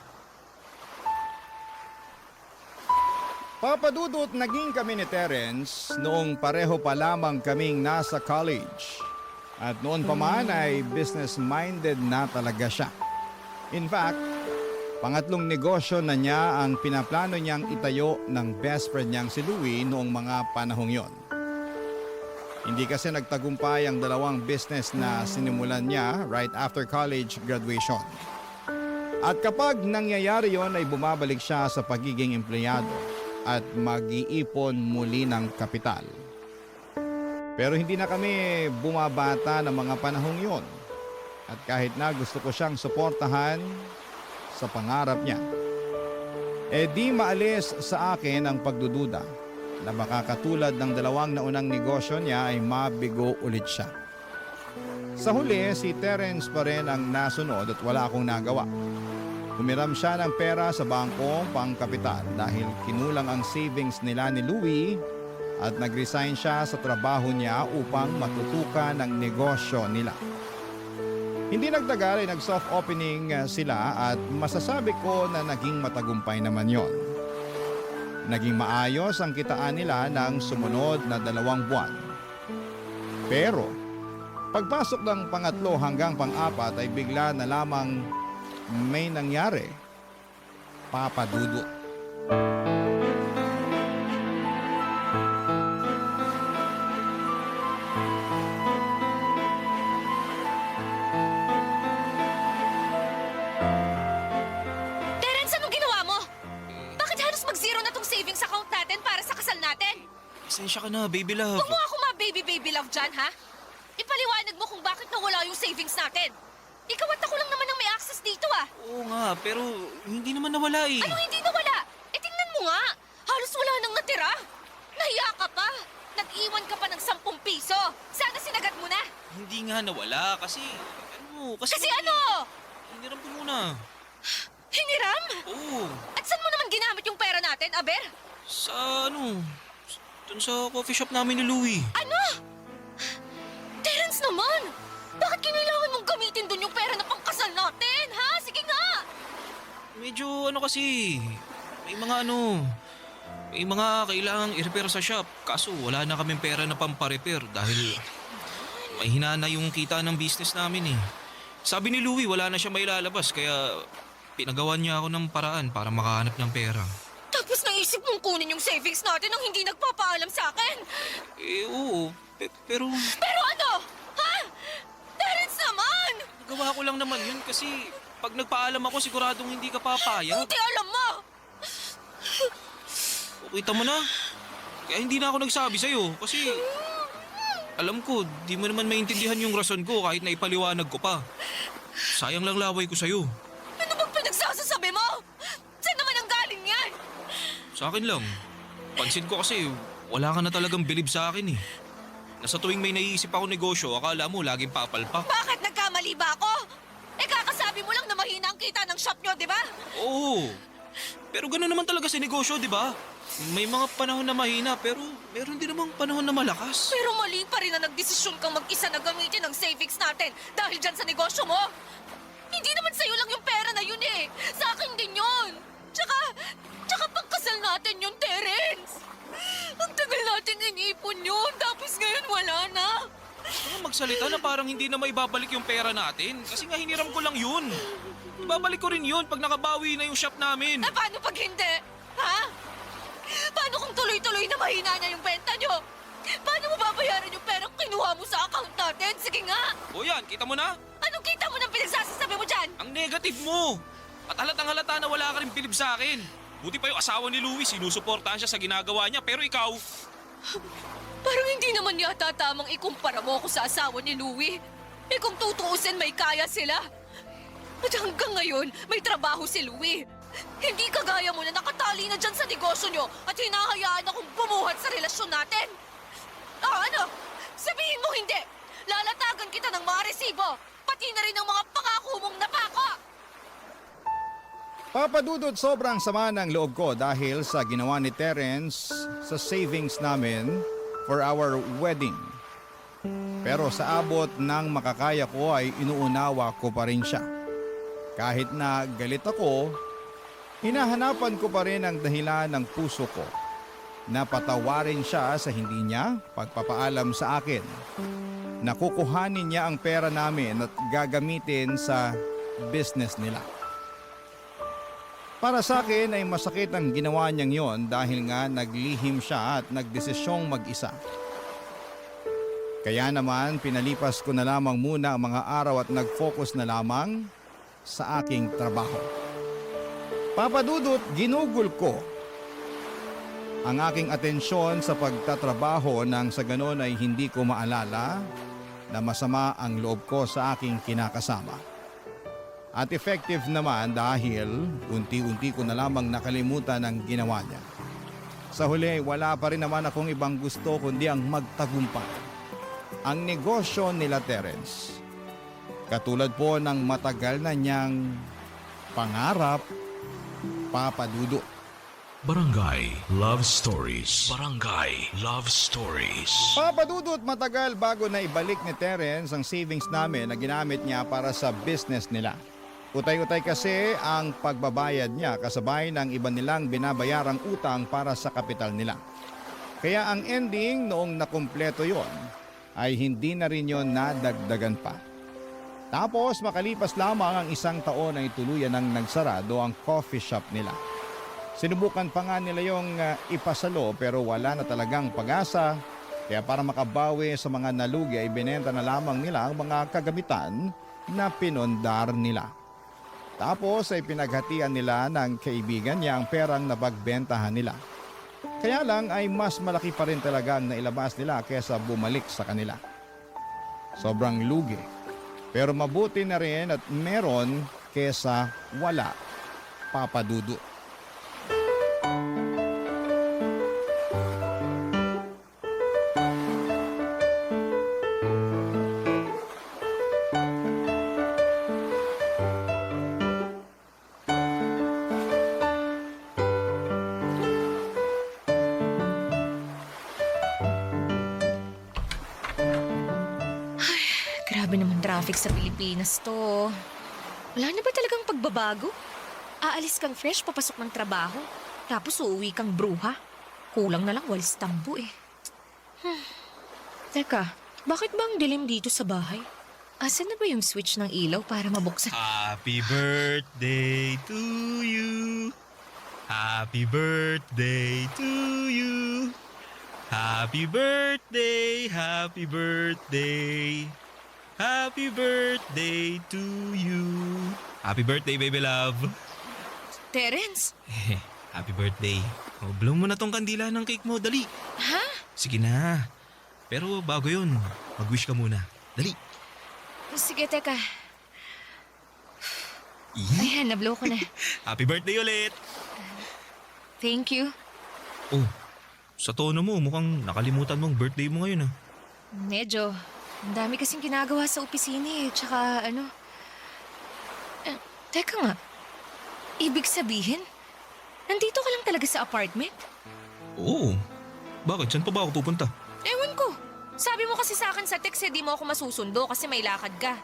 Papadudot naging kami ni Terence noong pareho pa lamang kaming nasa college. At noon pa man ay business-minded na talaga siya. In fact, pangatlong negosyo na niya ang pinaplano niyang itayo ng best friend niyang si Louie noong mga panahong yon. Hindi kasi nagtagumpay ang dalawang business na sinimulan niya right after college graduation. At kapag nangyayari yon ay bumabalik siya sa pagiging empleyado at mag-iipon muli ng kapital. Pero hindi na kami bumabata ng mga panahong yon. At kahit na gusto ko siyang suportahan sa pangarap niya, di maalis sa akin ang pagdududa na baka katulad ng dalawang naunang negosyo niya ay mabigo ulit siya. Sa huli, si Terence pa rin ang nasunod at wala akong nagawa. Humiram siya ng pera sa bangko pang kapital dahil kinulang ang savings nila ni Louie at nag-resign siya sa trabaho niya upang matutukan ang negosyo nila. Hindi nagtagal ay nag-soft opening sila at masasabi ko na naging matagumpay naman yon. Naging maayos ang kitaan nila ng sumunod na 2 buwan. Pero pagpasok ng pangatlo hanggang pang-4 ay bigla na lamang may nangyari. Papadudot. pasensya ka na, baby love. Huwag mo ako ma-baby love dyan, ha? Ipaliwanag mo kung bakit nawala yung savings natin. Ikaw at ako lang naman ang may access dito, ah. Oo nga, pero hindi naman nawala eh. Ano hindi nawala? Tingnan mo nga. Halos wala nang natira. Nahiya ka pa. Nag-iwan ka pa ng 10 piso. Sana sinagat mo na. Hindi nga nawala kasi, Kasi ano? hiniram ko muna. Hiniram? Oo, At saan mo naman ginamit yung pera natin, Aber? sa dun sa coffee shop namin ni Louie. Ano? Terence naman! Bakit kinailangan mong gamitin dun yung pera na pangkasal natin, ha? Sige nga! Medyo kasi, may mga kailangang i-repair sa shop. Kaso wala na kaming pera na pampa-repair dahil may hinana yung kita ng business namin eh. Sabi ni Louie wala na siya mailalabas kaya pinagawan niya ako ng paraan para makahanap ng pera. Tapos naisip mong kunin yung savings natin nang hindi nagpapaalam sa akin. Oo, pero Pero ano? Ha? Terence naman! nagawa ko lang naman yun kasi pag nagpaalam ako siguradong hindi ka papayag. Hindi alam mo! Kita mo na. Kaya hindi na ako nagsabi sa'yo kasi alam ko, di mo naman maintindihan yung rason ko kahit na ipaliwanag ko pa. Sayang lang laway ko sa'yo. Ano bang pinagsasasabi mo? Saan naman ang galing yan? Sa akin lang. Pansin ko kasi wala ka na talagang bilib sa akin eh. Nasa tuwing may naiisip ako negosyo, akala mo laging papalpak. Bakit nagkamali ba ako? Kakasabi mo lang na mahina ang kita ng shop nyo, di ba? Oo. Pero gano'n naman talaga sa negosyo, di ba? May mga panahon na mahina pero meron din namang panahon na malakas. Pero mali pa rin na nagdesisyon kang mag-isa na gamitin ang savings natin dahil dyan sa negosyo mo. Hindi naman sa'yo lang yung pera na yun eh. Sa akin din yun. Tsaka pagkasal natin yun, Terence. Ang tagal natin inipon yun, tapos ngayon wala na. Ano magsalita na parang hindi na maibabalik yung pera natin? Kasi nga hiniram ko lang yun. Ibabalik ko rin yun pag nakabawi na yung shop namin. Paano pag hindi? Ha? Paano kung tuloy-tuloy na mahina na yung benta nyo? Paano mo babayaran yung perang kinuha mo sa account natin? Sige nga! O yan, kita mo na? Anong kita mo ng pinagsasasabi mo dyan? Ang negative mo! At halatang halata na wala ka rin bilib sa akin. Buti pa yung asawa ni Louie, sinusuportahan siya sa ginagawa niya. Pero ikaw, Parang hindi naman yata tamang ikumpara mo ako sa asawa ni Louie. Kung tutuusin may kaya sila. At hanggang ngayon, may trabaho si Louie. Hindi kagaya mo na nakatali na dyan sa negosyo nyo at hinahayaan akong bumuhat sa relasyon natin. Ano? Sabihin mo hindi! Lalatagan kita ng mga resibo, pati na rin ng mga pangako mong napako! Papadudot, sobrang sama ng loob ko dahil sa ginawa ni Terence sa savings namin for our wedding. Pero sa abot ng makakaya ko ay inuunawa ko pa rin siya. Kahit na galit ako, hinahanapan ko pa rin ang dahilan ng puso ko na patawarin siya sa hindi niya pagpapaalam sa akin. Nakukuhanin niya ang pera namin at gagamitin sa business nila. Para sa akin ay masakit ang ginawa niyang yon dahil nga naglihim siya at nagdesisyong mag-isa. Kaya naman pinalipas ko na lamang muna ang mga araw at nag-focus na lamang sa aking trabaho. Papadudot, ginugol ko ang aking atensyon sa pagtatrabaho nang sa ganon ay hindi ko maalala na masama ang loob ko sa aking kinakasama. At effective naman dahil unti-unti ko na lamang nakalimutan ang ginawa niya. Sa huli, wala pa rin naman akong ibang gusto kundi ang magtagumpay. Ang negosyo nila Terence. Katulad po ng matagal na niyang pangarap, Papadudot. Barangay Love Stories. Barangay Love Stories. Papadudot, matagal bago na ibalik ni Terence ang savings namin na ginamit niya para sa business nila. Utay-utay kasi ang pagbabayad niya kasabay ng iba nilang binabayarang utang para sa kapital nila. Kaya ang ending noong nakumpleto yon ay hindi na rin yon nadagdagan pa. Tapos makalipas lamang ang 1 taon ay tuluyan ng nagsarado ang coffee shop nila. Sinubukan pa nga nila yung ipasalo pero wala na talagang pag-asa. Kaya para makabawi sa mga nalugi ay binenta na lamang nila ang mga kagamitan na pinondar nila. Tapos ay pinaghatian nila ng kaibigan niya ang perang napagbentahan nila. Kaya lang ay mas malaki pa rin talaga ang nailabas nila kaysa bumalik sa kanila. Sobrang lugi. Pero mabuti na rin at meron kaysa wala, Papa Dudut. Grabe naman traffic sa Pilipinas to. Wala na ba talagang pagbabago? Aalis kang fresh papasok ng trabaho, tapos uuwi kang bruha. Kulang na lang walis tambo eh. Teka, bakit ba ang dilim dito sa bahay? Asan na ba yung switch ng ilaw para mabuksan? Happy birthday to you. Happy birthday to you. Happy birthday, happy birthday. Happy birthday to you. Happy birthday, baby love. Terence? Happy birthday. Oh, blow mo na tong kandila ng cake mo, dali. Ha? Sige na. Pero bago yun, mag-wish ka muna. Dali. Sige, teka. Ayan, nablow ko na. Happy birthday ulit. Thank you. Oh, sa tono mo, mukhang nakalimutan mong birthday mo ngayon ah. Medyo. Ang dami kasing ginagawa sa opisina eh. Tsaka ano... teka nga. Ibig sabihin, nandito ka lang talaga sa apartment? Oo. Bakit? Saan pa ba ako pupunta? Ewan ko. Sabi mo kasi sa akin sa text eh, di mo ako masusundo kasi may lakad ka.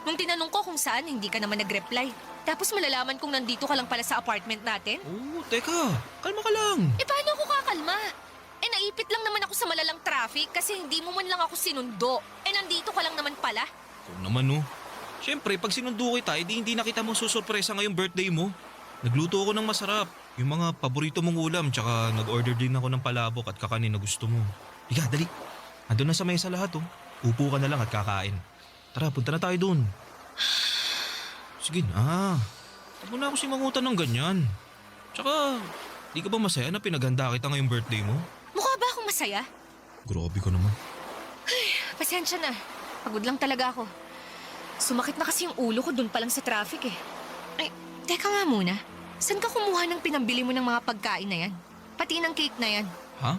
Nung tinanong ko kung saan, hindi ka naman nag-reply. Tapos malalaman kung nandito ka lang pala sa apartment natin? Oo, teka. Kalma ka lang. Eh paano ako kakalma? Eh naipit lang naman ako sa malalang traffic kasi hindi mo man lang ako sinundo. Eh nandito ka lang naman pala. Kung naman no. Siyempre, pag sinundo kita, hindi na kita masusurpresa ngayong birthday mo. Nagluto ako ng masarap. Yung mga paborito mong ulam, tsaka nag-order din ako ng palabok at kakanin na gusto mo. Higa, dali. Andun na sa mesa lahat oh. Upo ka na lang at kakain. Tara, punta na tayo dun. Sige na. Huwag mo na ako simangutan ng ganyan. Tsaka, di ka ba masaya na pinaghanda kita ngayong birthday mo? Mukha ba akong masaya? Grabe ka naman. Pasensya na. Pagod lang talaga ako. Sumakit na kasi yung ulo ko dun pa lang sa traffic eh. Ay, teka nga muna. Saan ka kumuha ng pinambili mo ng mga pagkain na yan? Pati ng cake na yan. Ha?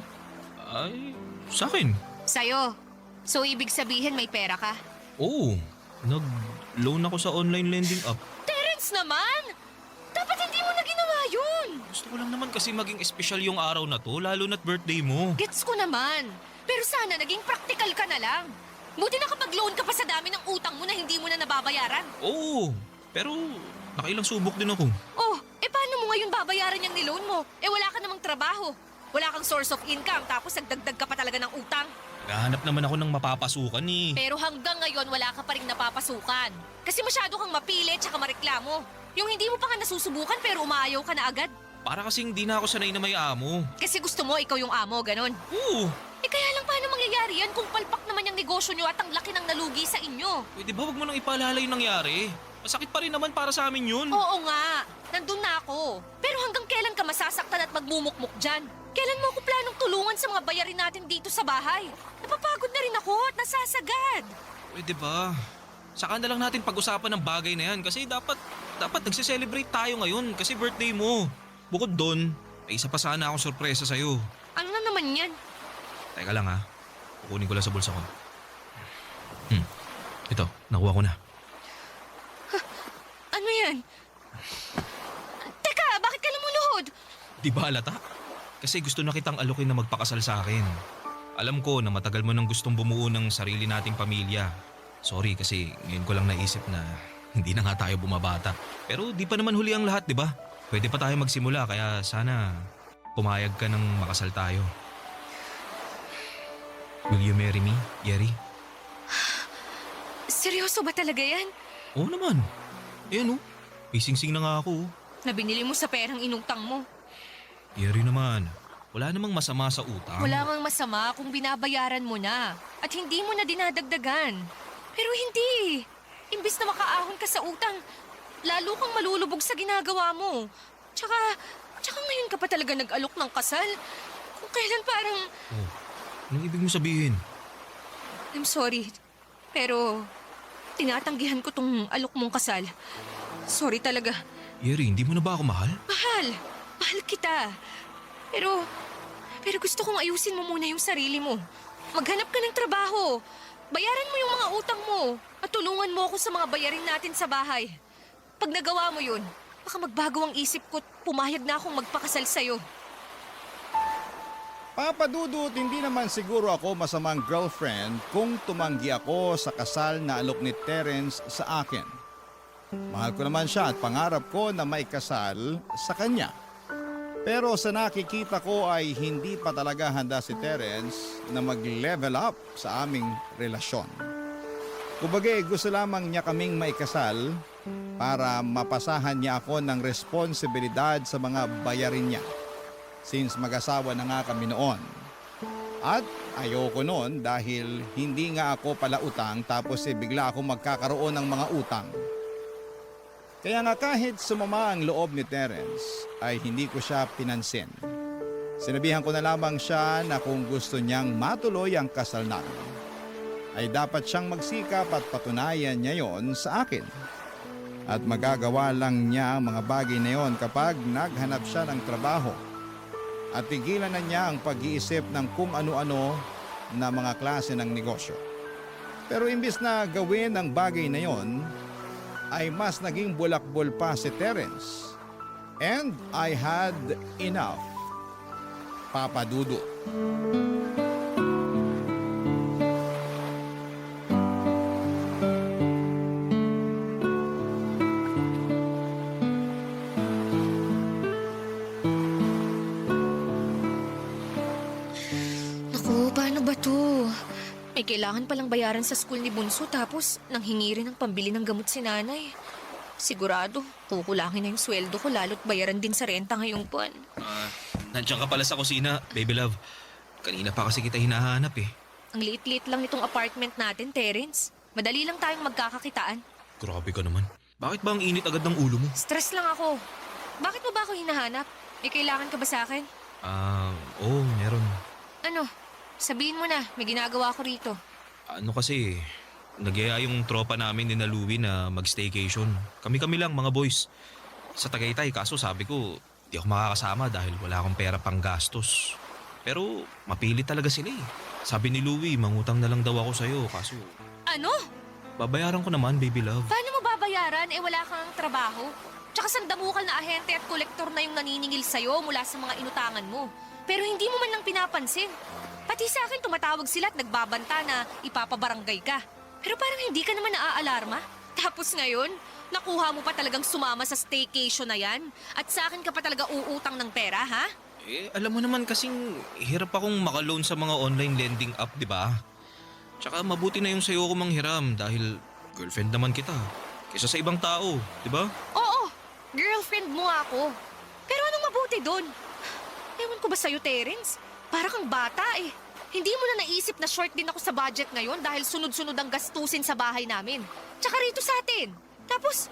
Ay, sa akin. Sa'yo. So, ibig sabihin may pera ka? Oo. Nag-loan ako sa online lending app. Terence naman! Dapat hindi mo na ginawa yun! Gusto ko lang naman kasi maging espesyal yung araw na to, lalo na't birthday mo. Gets ko naman. Pero sana naging practical ka na lang. Buti nakapag-loan ka pa sa dami ng utang mo na hindi mo na nababayaran. Oo, pero nakailang subok din ako. Oh, paano mo ngayon babayaran yung niloan mo? Wala ka namang trabaho. Wala kang source of income tapos nagdagdag ka pa talaga ng utang. Naghahanap naman ako ng mapapasukan eh. Pero hanggang ngayon wala ka pa rin napapasukan. Kasi masyado kang mapilit tsaka mareklamo. Yung hindi mo pa nga nasusubukan pero umaayaw ka na agad. Para kasing di na ako sanay na may amo. Kasi gusto mo ikaw yung amo, ganon. Oo, Kaya lang paano mangyayari yan kung palpak naman yung negosyo nyo at ang laki ng nalugi sa inyo? pwede ba wag mo nang ipaalala yung nangyari? Masakit pa rin naman para sa amin yun. Oo nga, nandun na ako. Pero hanggang kailan ka masasaktan at magmumukmuk dyan? Kailan mo ako planong tulungan sa mga bayarin natin dito sa bahay? Napapagod na rin ako at nasasagad. Pwede ba? Saka na lang natin pag-usapan ng bagay na yan kasi dapat nagse-celebrate tayo ngayon kasi birthday mo. Bukod doon, may isa pa sana akong sorpresa sa'yo. Ano na naman yan? Teka lang ha. Kukunin ko lang sa bulsa ko. Ito, nakuha ko na. Ano yan? Teka, bakit ka lumuluhod? Di ba halata? Kasi gusto na kitang alukin na magpakasal sa akin. Alam ko na matagal mo nang gustong bumuo ng sarili nating pamilya. Sorry kasi ngayon ko lang naisip na hindi na nga tayo bumabata. Pero di pa naman huli ang lahat, di ba? Pwede pa tayo magsimula kaya sana pumayag ka ng makasal tayo. Will you marry me, Yeri? Seryoso ba talaga yan? Oo naman. Ayan oh, may singsing na nga ako oh. Na binili mo sa perang inutang mo. Yeri naman, wala namang masama sa utang. Wala mang masama kung binabayaran mo na at hindi mo na dinadagdagan. Pero hindi. Imbis na makaahon ka sa utang, lalo kang malulubog sa ginagawa mo. Tsaka ngayon ka pa talaga nag-alok ng kasal. Kung kailan parang, Oh, anong ibig mo sabihin? I'm sorry, pero tinatanggihan ko tong alok mong kasal. Sorry talaga. Yeri, hindi mo na ba ako mahal? Mahal kita. Pero gusto kong ayusin mo muna yung sarili mo. Maghanap ka ng trabaho. Bayaran mo yung mga utang mo. At tulungan mo ako sa mga bayarin natin sa bahay. Pag nagawa mo yun, baka magbago ang isip ko at pumayag na akong magpakasal sa'yo. Papa Dudut, hindi naman siguro ako masamang girlfriend kung tumanggi ako sa kasal na alok ni Terence sa akin. Mahal ko naman siya at pangarap ko na maikasal sa kanya. Pero sa nakikita ko ay hindi pa talaga handa si Terence na mag-level up sa aming relasyon. Kumbaga gusto lamang niya kaming maikasal para mapasahan niya ako ng responsibilidad sa mga bayarin niya. Since mag-asawa na nga kami noon. At ayoko noon dahil hindi nga ako pala utang tapos bigla ako magkakaroon ng mga utang. Kaya nga kahit sumama ang loob ni Terence ay hindi ko siya pinansin. Sinabihan ko na lamang siya na kung gusto niyang matuloy ang kasal namin, ay dapat siyang magsikap at patunayan niya yon sa akin. At magagawa lang niya ang mga bagay na yon kapag naghanap siya ng trabaho. At tigilan na niya ang pag-iisip ng kung ano-ano na mga klase ng negosyo. Pero imbis na gawin ang bagay na yon, ay mas naging bulakbol pa si Terence. And I had enough. Papa Dudut. Naku, paano ba to? May kailangan palang bayaran sa school ni Bunso tapos nanghingi rin ng pambili ng gamot si nanay. Sigurado, kukulangin na yung sweldo ko lalo't bayaran din sa renta ngayong buwan. Nandiyan ka pala sa kusina, baby love. Kanina pa kasi kita hinahanap eh. Ang liit-liit lang nitong apartment natin, Terence. Madali lang tayong magkakakitaan. Grabe ka naman. Bakit ba ang init agad ng ulo mo? Stress lang ako. Bakit mo ba ako hinahanap? May kailangan ka ba sa akin? Oo, meron. Ano? Sabihin mo na, may ginagawa ko rito. Ano kasi, nagyaya yung tropa namin ni na Louie na mag-staycation. Kami-kami lang, mga boys. Sa Tagaytay, kaso sabi ko, di ako makakasama dahil wala akong pera pang gastos. Pero mapilit talaga sila eh. Sabi ni Louie, mangutang na lang daw ako sa'yo, kaso Ano? babayaran ko naman, baby love. Paano mo babayaran? Wala kang trabaho. Tsaka sandamukal na ahente at kolektor na yung naniningil sa'yo mula sa mga inutangan mo. Pero hindi mo man lang pinapansin. Pati sa akin tumatawag sila at nagbabanta na ipapabarangay ka. Pero parang hindi ka naman naaalarma. Tapos ngayon, nakuha mo pa talagang sumama sa staycation na yan? At sa akin ka pa talaga uutang ng pera, ha? Alam mo naman kasing hirap akong makaloan sa mga online lending app, di ba? Tsaka mabuti na yung sa'yo ko manghiram dahil girlfriend naman kita. Kesa sa ibang tao, di ba? Oo, girlfriend mo ako. Pero anong mabuti doon? Ewan ko ba sa'yo, Terence? Para kang bata eh. Hindi mo na naisip na short din ako sa budget ngayon dahil sunod-sunod ang gastusin sa bahay namin. Tsaka rito sa atin. Tapos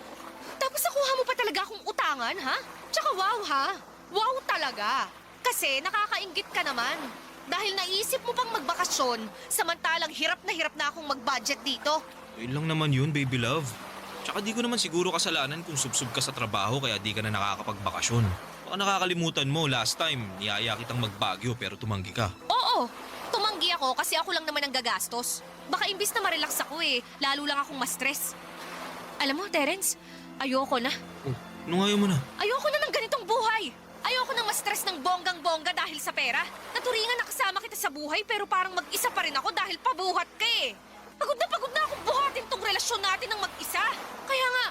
nakuha mo pa talaga akong utangan, ha? Tsaka wow, ha? Wow talaga. Kasi nakakainggit ka naman. Dahil naisip mo pang magbakasyon, samantalang hirap na akong mag-budget dito. Yun lang naman yun, baby love. Tsaka di ko naman siguro kasalanan kung subsub ka sa trabaho kaya di ka na nakakapagbakasyon. Baka nakakalimutan mo, last time, niyaya kitang magbagyo pero tumanggi ka. Oo, tumanggi ako kasi ako lang naman ang gagastos. Baka imbis na ma-relax ako lalo lang akong ma-stress. Alam mo, Terence, ayoko na. Oh, anong ayaw mo na? Ayoko na ng ganitong buhay. Ayoko na ma-stress ng bonggang-bongga dahil sa pera. Naturingan na kasama kita sa buhay pero parang mag-isa pa rin ako dahil pabuhat ka eh. Pagod na akong buhatin tong relasyon natin ng mag-isa. Kaya nga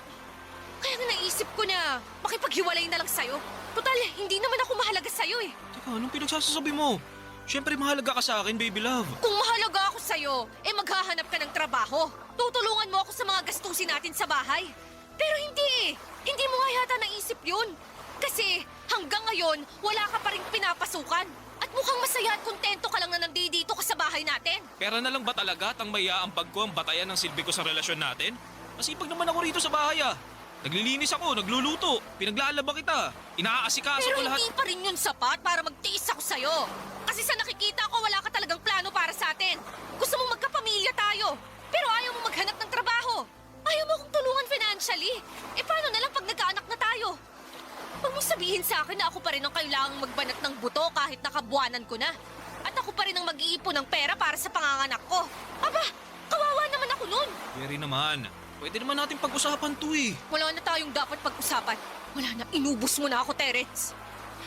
naisip ko na makipaghiwalay na lang sa'yo. Total, hindi naman ako mahalaga sa'yo eh. Teka, anong pinagsasabi mo? Siyempre mahalaga ka sa akin, baby love. Kung mahalaga ako sa'yo, maghahanap ka ng trabaho. Tutulungan mo ako sa mga gastusin natin sa bahay. Pero hindi eh. Hindi mo nga yata naisip yun. Kasi hanggang ngayon, wala ka pa rin pinapasukan. At mukhang masaya at kontento ka lang na nandito ka sa bahay natin. Pera na lang ba talaga at ang mayaampag ko ang batayan ng silbi ko sa relasyon natin? Masipag naman ako rito sa bahay ah. Naglilinis ako, nagluluto, pinaglalaba kita, inaasikaso Pero ko lahat. hindi pa rin yun sapat para magtiis ako sa'yo. Kasi sa nakikita ko, wala ka talagang plano para sa atin. Gusto mong magkapamilya tayo. Pero ayaw mo maghanap ng trabaho. Ayaw mo akong tulungan financially. Paano na lang pag nagkaanak na tayo? Huwag mong sabihin sa akin na ako pa rin ang kailangang magbanat ng buto kahit nakabuanan ko na. At ako pa rin ang mag-iipon ng pera para sa panganganak ko. Aba, kawawa naman ako nun. Yeri naman, pwede naman natin pag-usapan to eh. Wala na tayong dapat pag-usapan. Wala na, inubos mo na ako, Terence.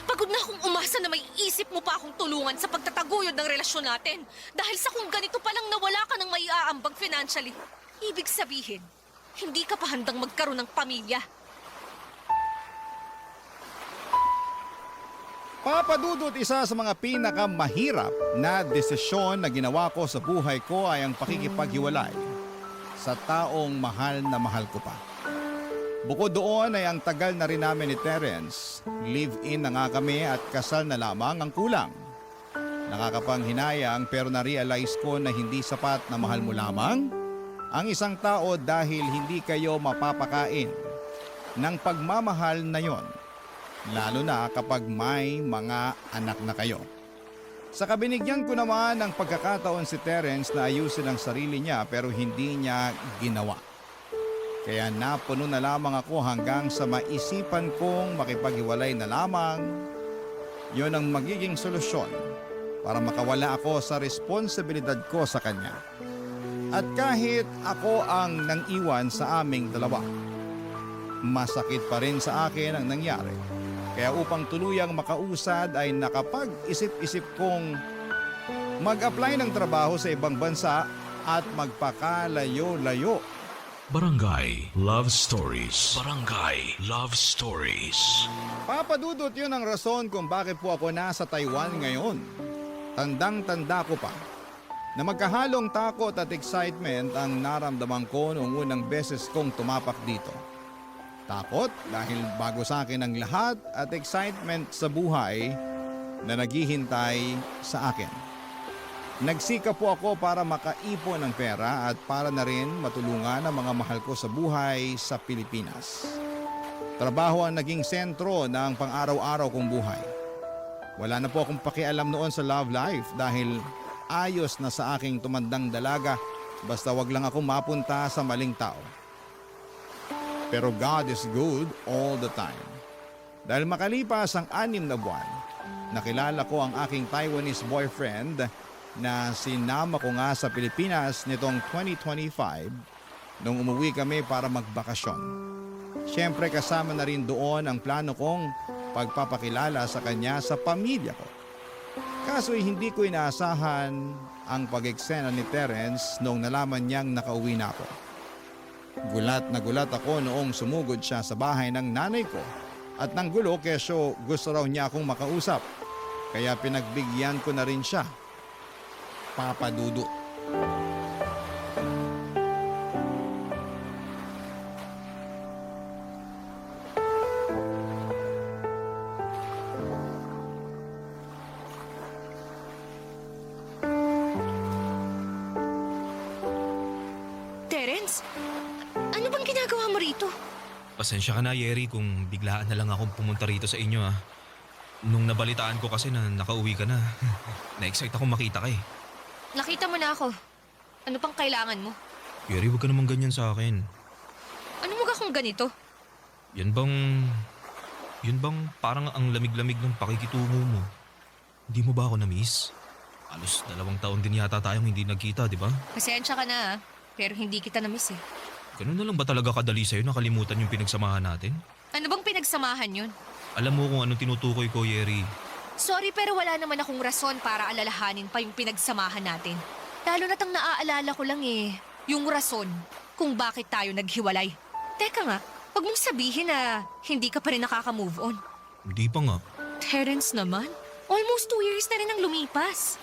Pagod na akong umasa na may isip mo pa akong tulungan sa pagtataguyod ng relasyon natin. Dahil sa kung ganito palang nawala ka ng maiaambag financially. Ibig sabihin, hindi ka pa handang magkaroon ng pamilya. Papa Dudut, isa sa mga pinakamahirap na desisyon na ginawa ko sa buhay ko ay ang pakikipaghiwalay sa taong mahal na mahal ko pa. Bukod doon ay ang tagal na rin namin ni Terence, live-in na nga kami at kasal na lamang ang kulang. Nakakapanghinayang pero na-realize ko na hindi sapat na mahal mo lamang ang isang tao dahil hindi kayo mapapakain ng pagmamahal na yon. Lalo na kapag may mga anak na kayo. Sa kabinigyan ko naman ng pagkakataon si Terence na ayusin ang sarili niya pero hindi niya ginawa. Kaya napuno na lamang ako hanggang sa maisipan kong makipaghiwalay na lamang. Yon ang magiging solusyon para makawala ako sa responsibilidad ko sa kanya. At kahit ako ang nang-iwan sa aming dalawa, masakit pa rin sa akin ang nangyari. Kaya upang tuluyang makausad ay nakapag-isip-isip kong mag-apply ng trabaho sa ibang bansa at magpakalayo-layo. Barangay Love Stories. Barangay Love Stories. Papa Dudut, yun ang rason kung bakit po ako nasa Taiwan ngayon. Tandang-tanda ko pa na magkahalong takot at excitement ang naramdaman ko noong unang beses kong tumapak dito. Takot dahil bago sa akin ang lahat at excitement sa buhay na naghihintay sa akin. Nagsikap po ako para makaipon ng pera at para na rin matulungan ang mga mahal ko sa buhay sa Pilipinas. Trabaho ang naging sentro ng pang-araw-araw kong buhay. Wala na po akong pakialam noon sa love life dahil ayos na sa aking tumandang dalaga basta wag lang ako mapunta sa maling tao. Pero God is good all the time. Dahil makalipas ang 6 na buwan, nakilala ko ang aking Taiwanese boyfriend na sinama ko nga sa Pilipinas nitong 2025 nung umuwi kami para magbakasyon. Siyempre kasama na rin doon ang plano kong pagpapakilala sa kanya sa pamilya ko. Kaso hindi ko inaasahan ang pag-eksena ni Terence nung nalaman niyang nakauwi na ako. Gulat na gulat ako noong sumugod siya sa bahay ng nanay ko at nanggulo kesyo gusto raw niya akong makausap. Kaya pinagbigyan ko na rin siya. Papa Dudut. Terence, ano bang ginagawa mo rito? Pasensya ka na, Yeri, kung biglaan na lang akong pumunta rito sa inyo ah. Nung nabalitaan ko kasi na nakauwi ka na, na-excite akong makita ka eh. Nakita mo na ako. Ano pang kailangan mo? Yeri, huwag ka naman ganyan sa akin. Ano mo kung ganito? Yun bang parang ang lamig-lamig ng pakikitungo mo? Hindi mo ba ako na-miss? Halos 2 taon din yata tayong hindi nagkita, di ba? Pasensya ka na, pero hindi kita na-miss eh. Ganun na lang ba talaga kadali sa'yo nakalimutan yung pinagsamahan natin? Ano bang pinagsamahan yun? Alam mo kung anong tinutukoy ko, Yeri. Sorry pero wala naman akong rason para alalahanin pa yung pinagsamahan natin. Lalo na't ang naaalala ko lang yung rason kung bakit tayo naghiwalay. Teka nga, huwag mong sabihin na hindi ka pa rin nakaka-move on. Hindi pa nga. Terence naman, almost 2 years na rin ang lumipas.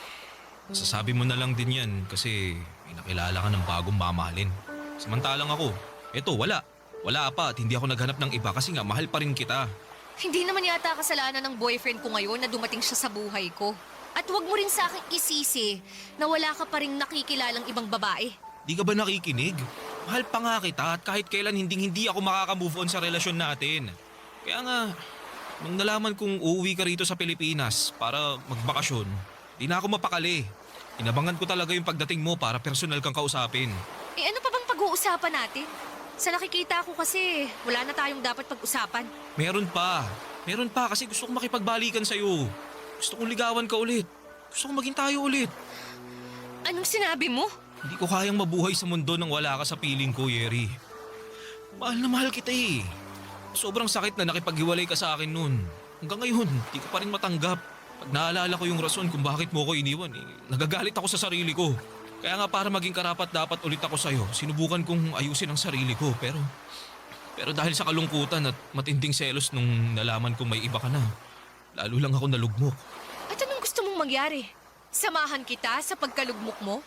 Sasabi mo na lang din yan kasi may nakilala ka ng bagong mamahalin. Samantalang ako, eto wala. Wala pa at hindi ako naghanap ng iba kasi nga mahal pa rin kita. Hindi naman yata kasalanan ng boyfriend ko ngayon na dumating siya sa buhay ko. At huwag mo rin sa akin isisi na wala ka pa rin nakikilalang ibang babae. Di ka ba nakikinig? Mahal pa nga kita at kahit kailan hindi ako makaka-move on sa relasyon natin. Kaya nga, nung nalaman kong uuwi ka rito sa Pilipinas para magbakasyon, Di na ako mapakali. Inabangan ko talaga yung pagdating mo para personal kang kausapin. Eh ano pa bang pag-uusapan natin? Sa nakikita ko kasi, wala na tayong dapat pag-usapan. Meron pa. Meron pa kasi gusto kong makipagbalikan sa'yo. Gusto kong ligawan ka ulit. Gusto kong maging tayo ulit. Anong sinabi mo? Hindi ko kayang mabuhay sa mundo nang wala ka sa piling ko, Yeri. Mahal na mahal kita eh. Sobrang sakit na nakipaghiwalay ka sa akin noon. Hanggang ngayon, di ko pa rin matanggap. Pag naalala ko yung rason kung bakit mo ko iniwan, nagagalit ako sa sarili ko. Kaya nga para maging karapat-dapat ulit ako sa'yo, sinubukan kong ayusin ang sarili ko. Pero dahil sa kalungkutan at matinding selos nung nalaman kong may iba ka na, lalo lang ako nalugmok. At anong gusto mong mangyari? Samahan kita sa pagkalugmok mo?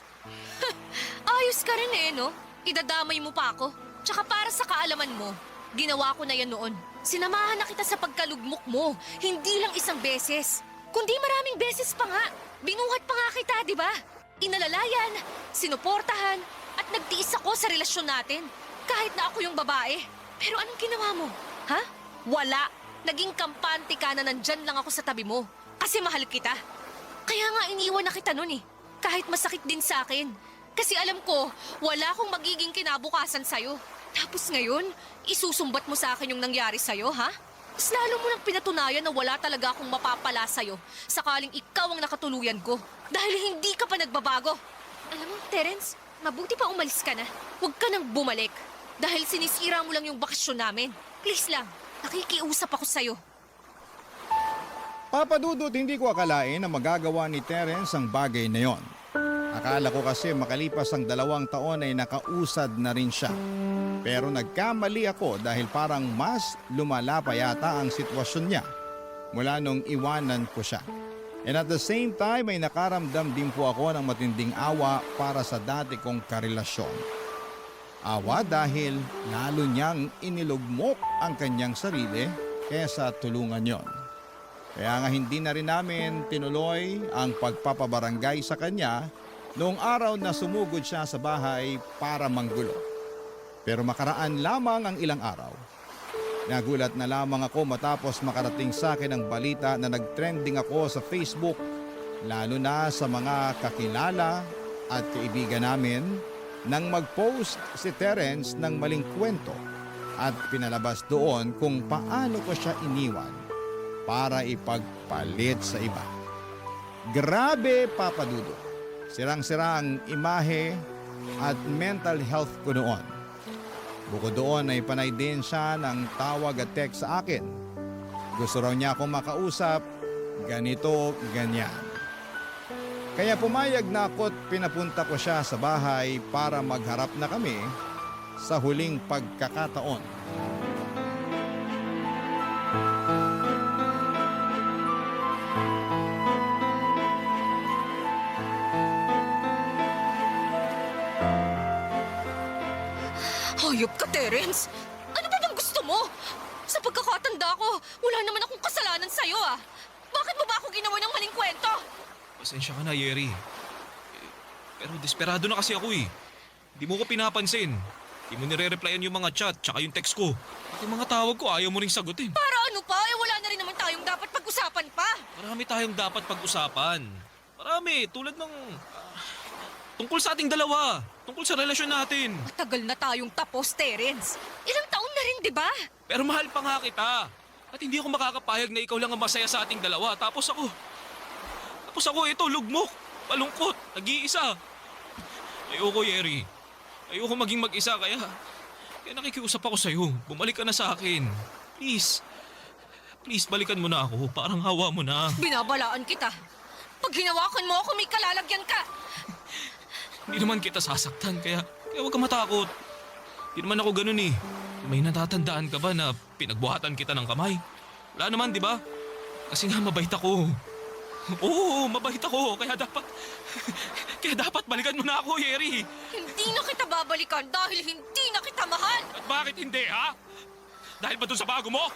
Ayos ka rin eh, no? Idadamay mo pa ako. Tsaka para sa kaalaman mo, ginawa ko na yan noon. Sinamahan na kita sa pagkalugmok mo, hindi lang isang beses, kundi maraming beses pa nga. Binuhat pa nga kita, di ba? Inalalayan, sinuportahan, at nagtiis ako sa relasyon natin. Kahit na ako yung babae. Pero anong ginawa mo? Ha? Wala. Naging kampante ka na nandyan lang ako sa tabi mo. Kasi mahal kita. Kaya nga iniwan na kita nun eh. Kahit masakit din sa akin. Kasi alam ko, wala akong magiging kinabukasan sa'yo. Tapos ngayon, isusumbat mo sa akin yung nangyari sa'yo, ha? Mas lalo mo nang pinatunayan na wala talaga akong mapapala sa'yo sakaling ikaw ang nakatuluyan ko. Dahil hindi ka pa nagbabago. Alam mo, Terence, mabuti pa umalis ka na. Huwag ka nang bumalik. Dahil sinisira mo lang yung bakasyon namin. Please lang, nakikiusap ako sa'yo. Papa Dudut, hindi ko akalain na magagawa ni Terence ang bagay na yon. Akala ko kasi makalipas ang 2 taon ay nakausad na rin siya. Pero nagkamali ako dahil parang mas lumala pa yata ang sitwasyon niya mula nung iwanan ko siya. And at the same time ay nakaramdam din po ako ng matinding awa para sa dati kong karelasyon. Awa dahil lalo niyang inilugmok ang kanyang sarili kesa tulungan yon. Kaya nga hindi na rin namin tinuloy ang pagpapabarangay sa kanya noong araw na sumugod siya sa bahay para manggulo. Pero makaraan lamang ang ilang araw. Nagulat na lamang ako matapos makarating sa akin ang balita na nagtrending ako sa Facebook, lalo na sa mga kakilala at kaibigan namin, nang mag-post si Terence ng maling kwento at pinalabas doon kung paano ko siya iniwan para ipagpalit sa iba. Grabe, Papa Dudut. Sirang-sira ang imahe at mental health ko noon. Bukod doon ay panay din siya ng tawag at text sa akin. Gusto raw niya akong makausap, ganito, ganyan. Kaya pumayag na ako't pinapunta ko siya sa bahay para magharap na kami sa huling pagkakataon. Hayop ka, Terence! Ano ba bang gusto mo? Sa pagkakatanda ko, wala naman akong kasalanan sa'yo ah! Bakit mo ba ako ginawa ng maling kwento? Pasensya ka na, Yeri. Pero desperado na kasi ako eh. Hindi mo ko pinapansin. Hindi mo nire-replyan yung mga chat tsaka yung text ko. At yung mga tawag ko ayaw mo ring sagutin. Para ano pa? Eh wala na rin naman tayong dapat pag-usapan pa! Marami tayong dapat pag-usapan. Marami, tulad ng... tungkol sa ating dalawa. Tungkol sa relasyon natin. Matagal na tayong tapos, Terence. Ilang taon na rin, di ba? Pero mahal pa nga kita. At hindi ako makakapayag na ikaw lang ang masaya sa ating dalawa. Tapos ako ito, lugmok, malungkot, nag-iisa. Ayoko, Yeri. Ayoko maging mag-isa, kaya nakikiusap ako sa'yo. Bumalik ka na sa akin. Please. Please, balikan mo na ako. Parang hawa mo na. Binabalaan kita. Pag hinawakan mo ako, may kalalagyan ka. Hindi naman kita sasaktan, kaya huwag ka matakot. Hindi naman ako ganun eh. May natatandaan ka ba na pinagbuhatan kita ng kamay? Wala naman, di ba? Kasi nga mabait ako. Oo, mabait ako. Kaya dapat balikan mo na ako, Yeri. Hindi na kita babalikan dahil hindi na kita mahal. At bakit hindi, ha? Dahil ba dun sa bago mo?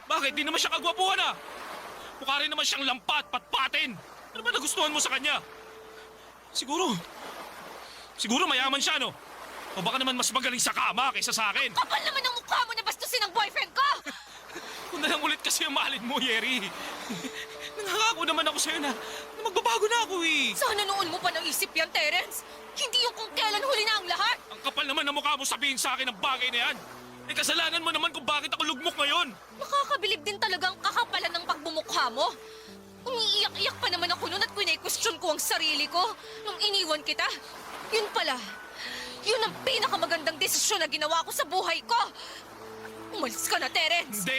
Bakit? Di naman siya kagwapuhan, ha? Mukha rin naman siyang lampat, patpatin. Ano ba nagustuhan mo sa kanya? Siguro mayaman siya, no? O baka naman mas magaling sa kama kaysa sa akin. Kapal naman ang mukha mo na bastusin ang boyfriend ko! Kung na lang ulit kasi ang mahalin mo, Yeri. Nangangako naman ako sa'yo na Magbabago na ako eh. Sana noon mo pa naisip yan, Terence. Hindi yung kung kailan huli na ang lahat. Ang kapal naman na mukha mo sabihin sa akin ang bagay na yan. Eh kasalanan mo naman kung bakit ako lugmok ngayon. Nakakabilib din talagang kakapalan ng pagbumukha mo. Umiiyak-iyak pa naman ako noon at kwine-question ko ang sarili ko nung iniwan kita. Yun pala, yun ang pinakamagandang desisyon na ginawa ko sa buhay ko. Umalis ka na, Terence.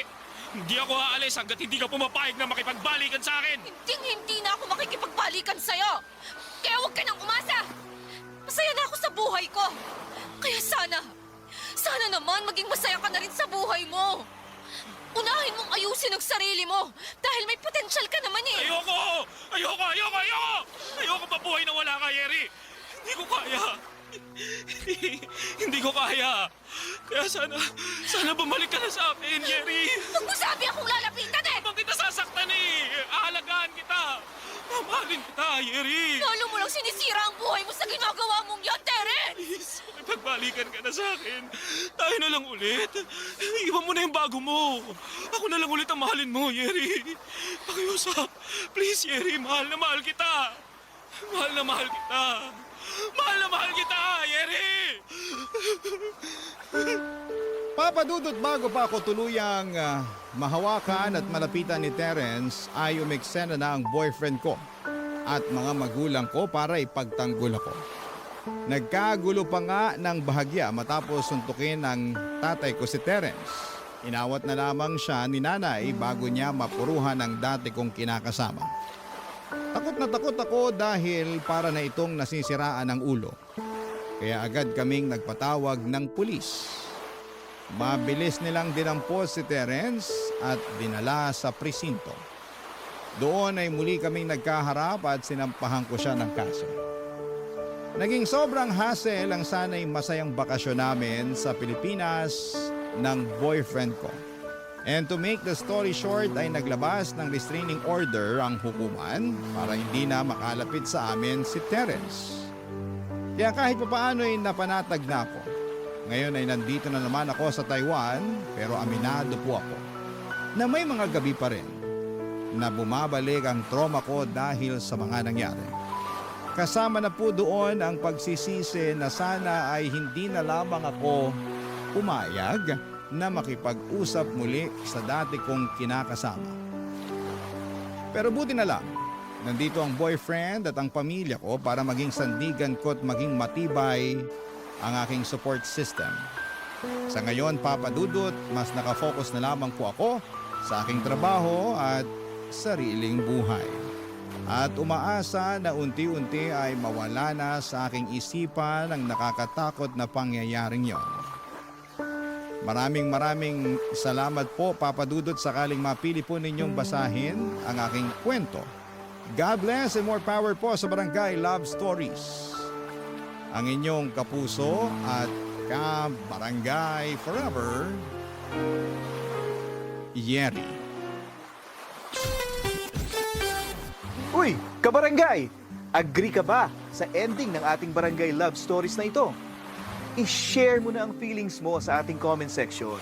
Hindi ako aalis hanggat hindi ka pumapayag na makipagbalikan sa akin. Hindi na ako makikipagbalikan sa'yo. Kaya huwag ka nang umasa. Masaya na ako sa buhay ko. Kaya sana naman maging masaya ka na rin sa buhay mo. Unahin mong ayusin ang sarili mo dahil may potensyal ka naman eh. Ayoko mabuhay na wala ka, Yeri. Hindi ko kaya. Hindi ko kaya. Kaya sana bumalik ka na sa akin, Yeri. Huwag mo sabi akong lalapitan eh! Habang kita sasaktan eh. Aalagaan kita. Mamahalin kita, Yeri. Lalo mo lang sinisira ang buhay mo sa ginagawa mong yan, Terence! Please, makipagbalikan ka na sa akin. Tayo na lang ulit. Iwan mo na yung bago mo. Ako na lang ulit ang mahalin mo, Yeri. Pakiusap. Please, Yeri, mahal na mahal kita. Mahal na mahal kita. Mahal na mahal kita, Yeri! Papa Dudut, bago pa ako tuluyang mahawakan at malapitan ni Terence ay umeksena na ang boyfriend ko at mga magulang ko para ipagtanggol ako. Nagkagulo pa nga ng bahagya matapos suntukin ng tatay ko si Terence. Inawat na lamang siya ni nanay bago niya mapuruhan ang dati kong kinakasama. Takot na takot ako dahil para na itong nasisiraan ng ulo. Kaya agad kaming nagpatawag ng pulis. Mabilis nilang dinampos si Terence at dinala sa presinto. Doon ay muli kaming nagkaharap at sinampahan ko siya ng kaso. Naging sobrang hassle ang sana'y masayang bakasyon namin sa Pilipinas ng boyfriend ko. And to make the story short ay naglabas ng restraining order ang hukuman para hindi na makalapit sa amin si Terence. Kaya kahit papaano ay napanatag na ako. Ngayon ay nandito na naman ako sa Taiwan pero aminado po ako na may mga gabi pa rin na bumabalik ang trauma ko dahil sa mga nangyari. Kasama na po doon ang pagsisisi na sana ay hindi na lamang ako pumayag na makipag-usap muli sa dati kong kinakasama. Pero buti na lang, nandito ang boyfriend at ang pamilya ko para maging sandigan ko at maging matibay ang aking support system. Sa ngayon, Papa Dudut, mas nakafocus na lamang po ako sa aking trabaho at sariling buhay. At umaasa na unti-unti ay mawala na sa aking isipan ang nakakatakot na pangyayaring yon. Maraming salamat po, Papa Dudut, sakaling mapili po ninyong basahin ang aking kwento. God bless and more power po sa Barangay Love Stories. Ang inyong kapuso at ka-barangay forever, Yeri. Uy, kabarangay! Agree ka ba sa ending ng ating barangay love stories na ito? I-share mo na ang feelings mo sa ating comment section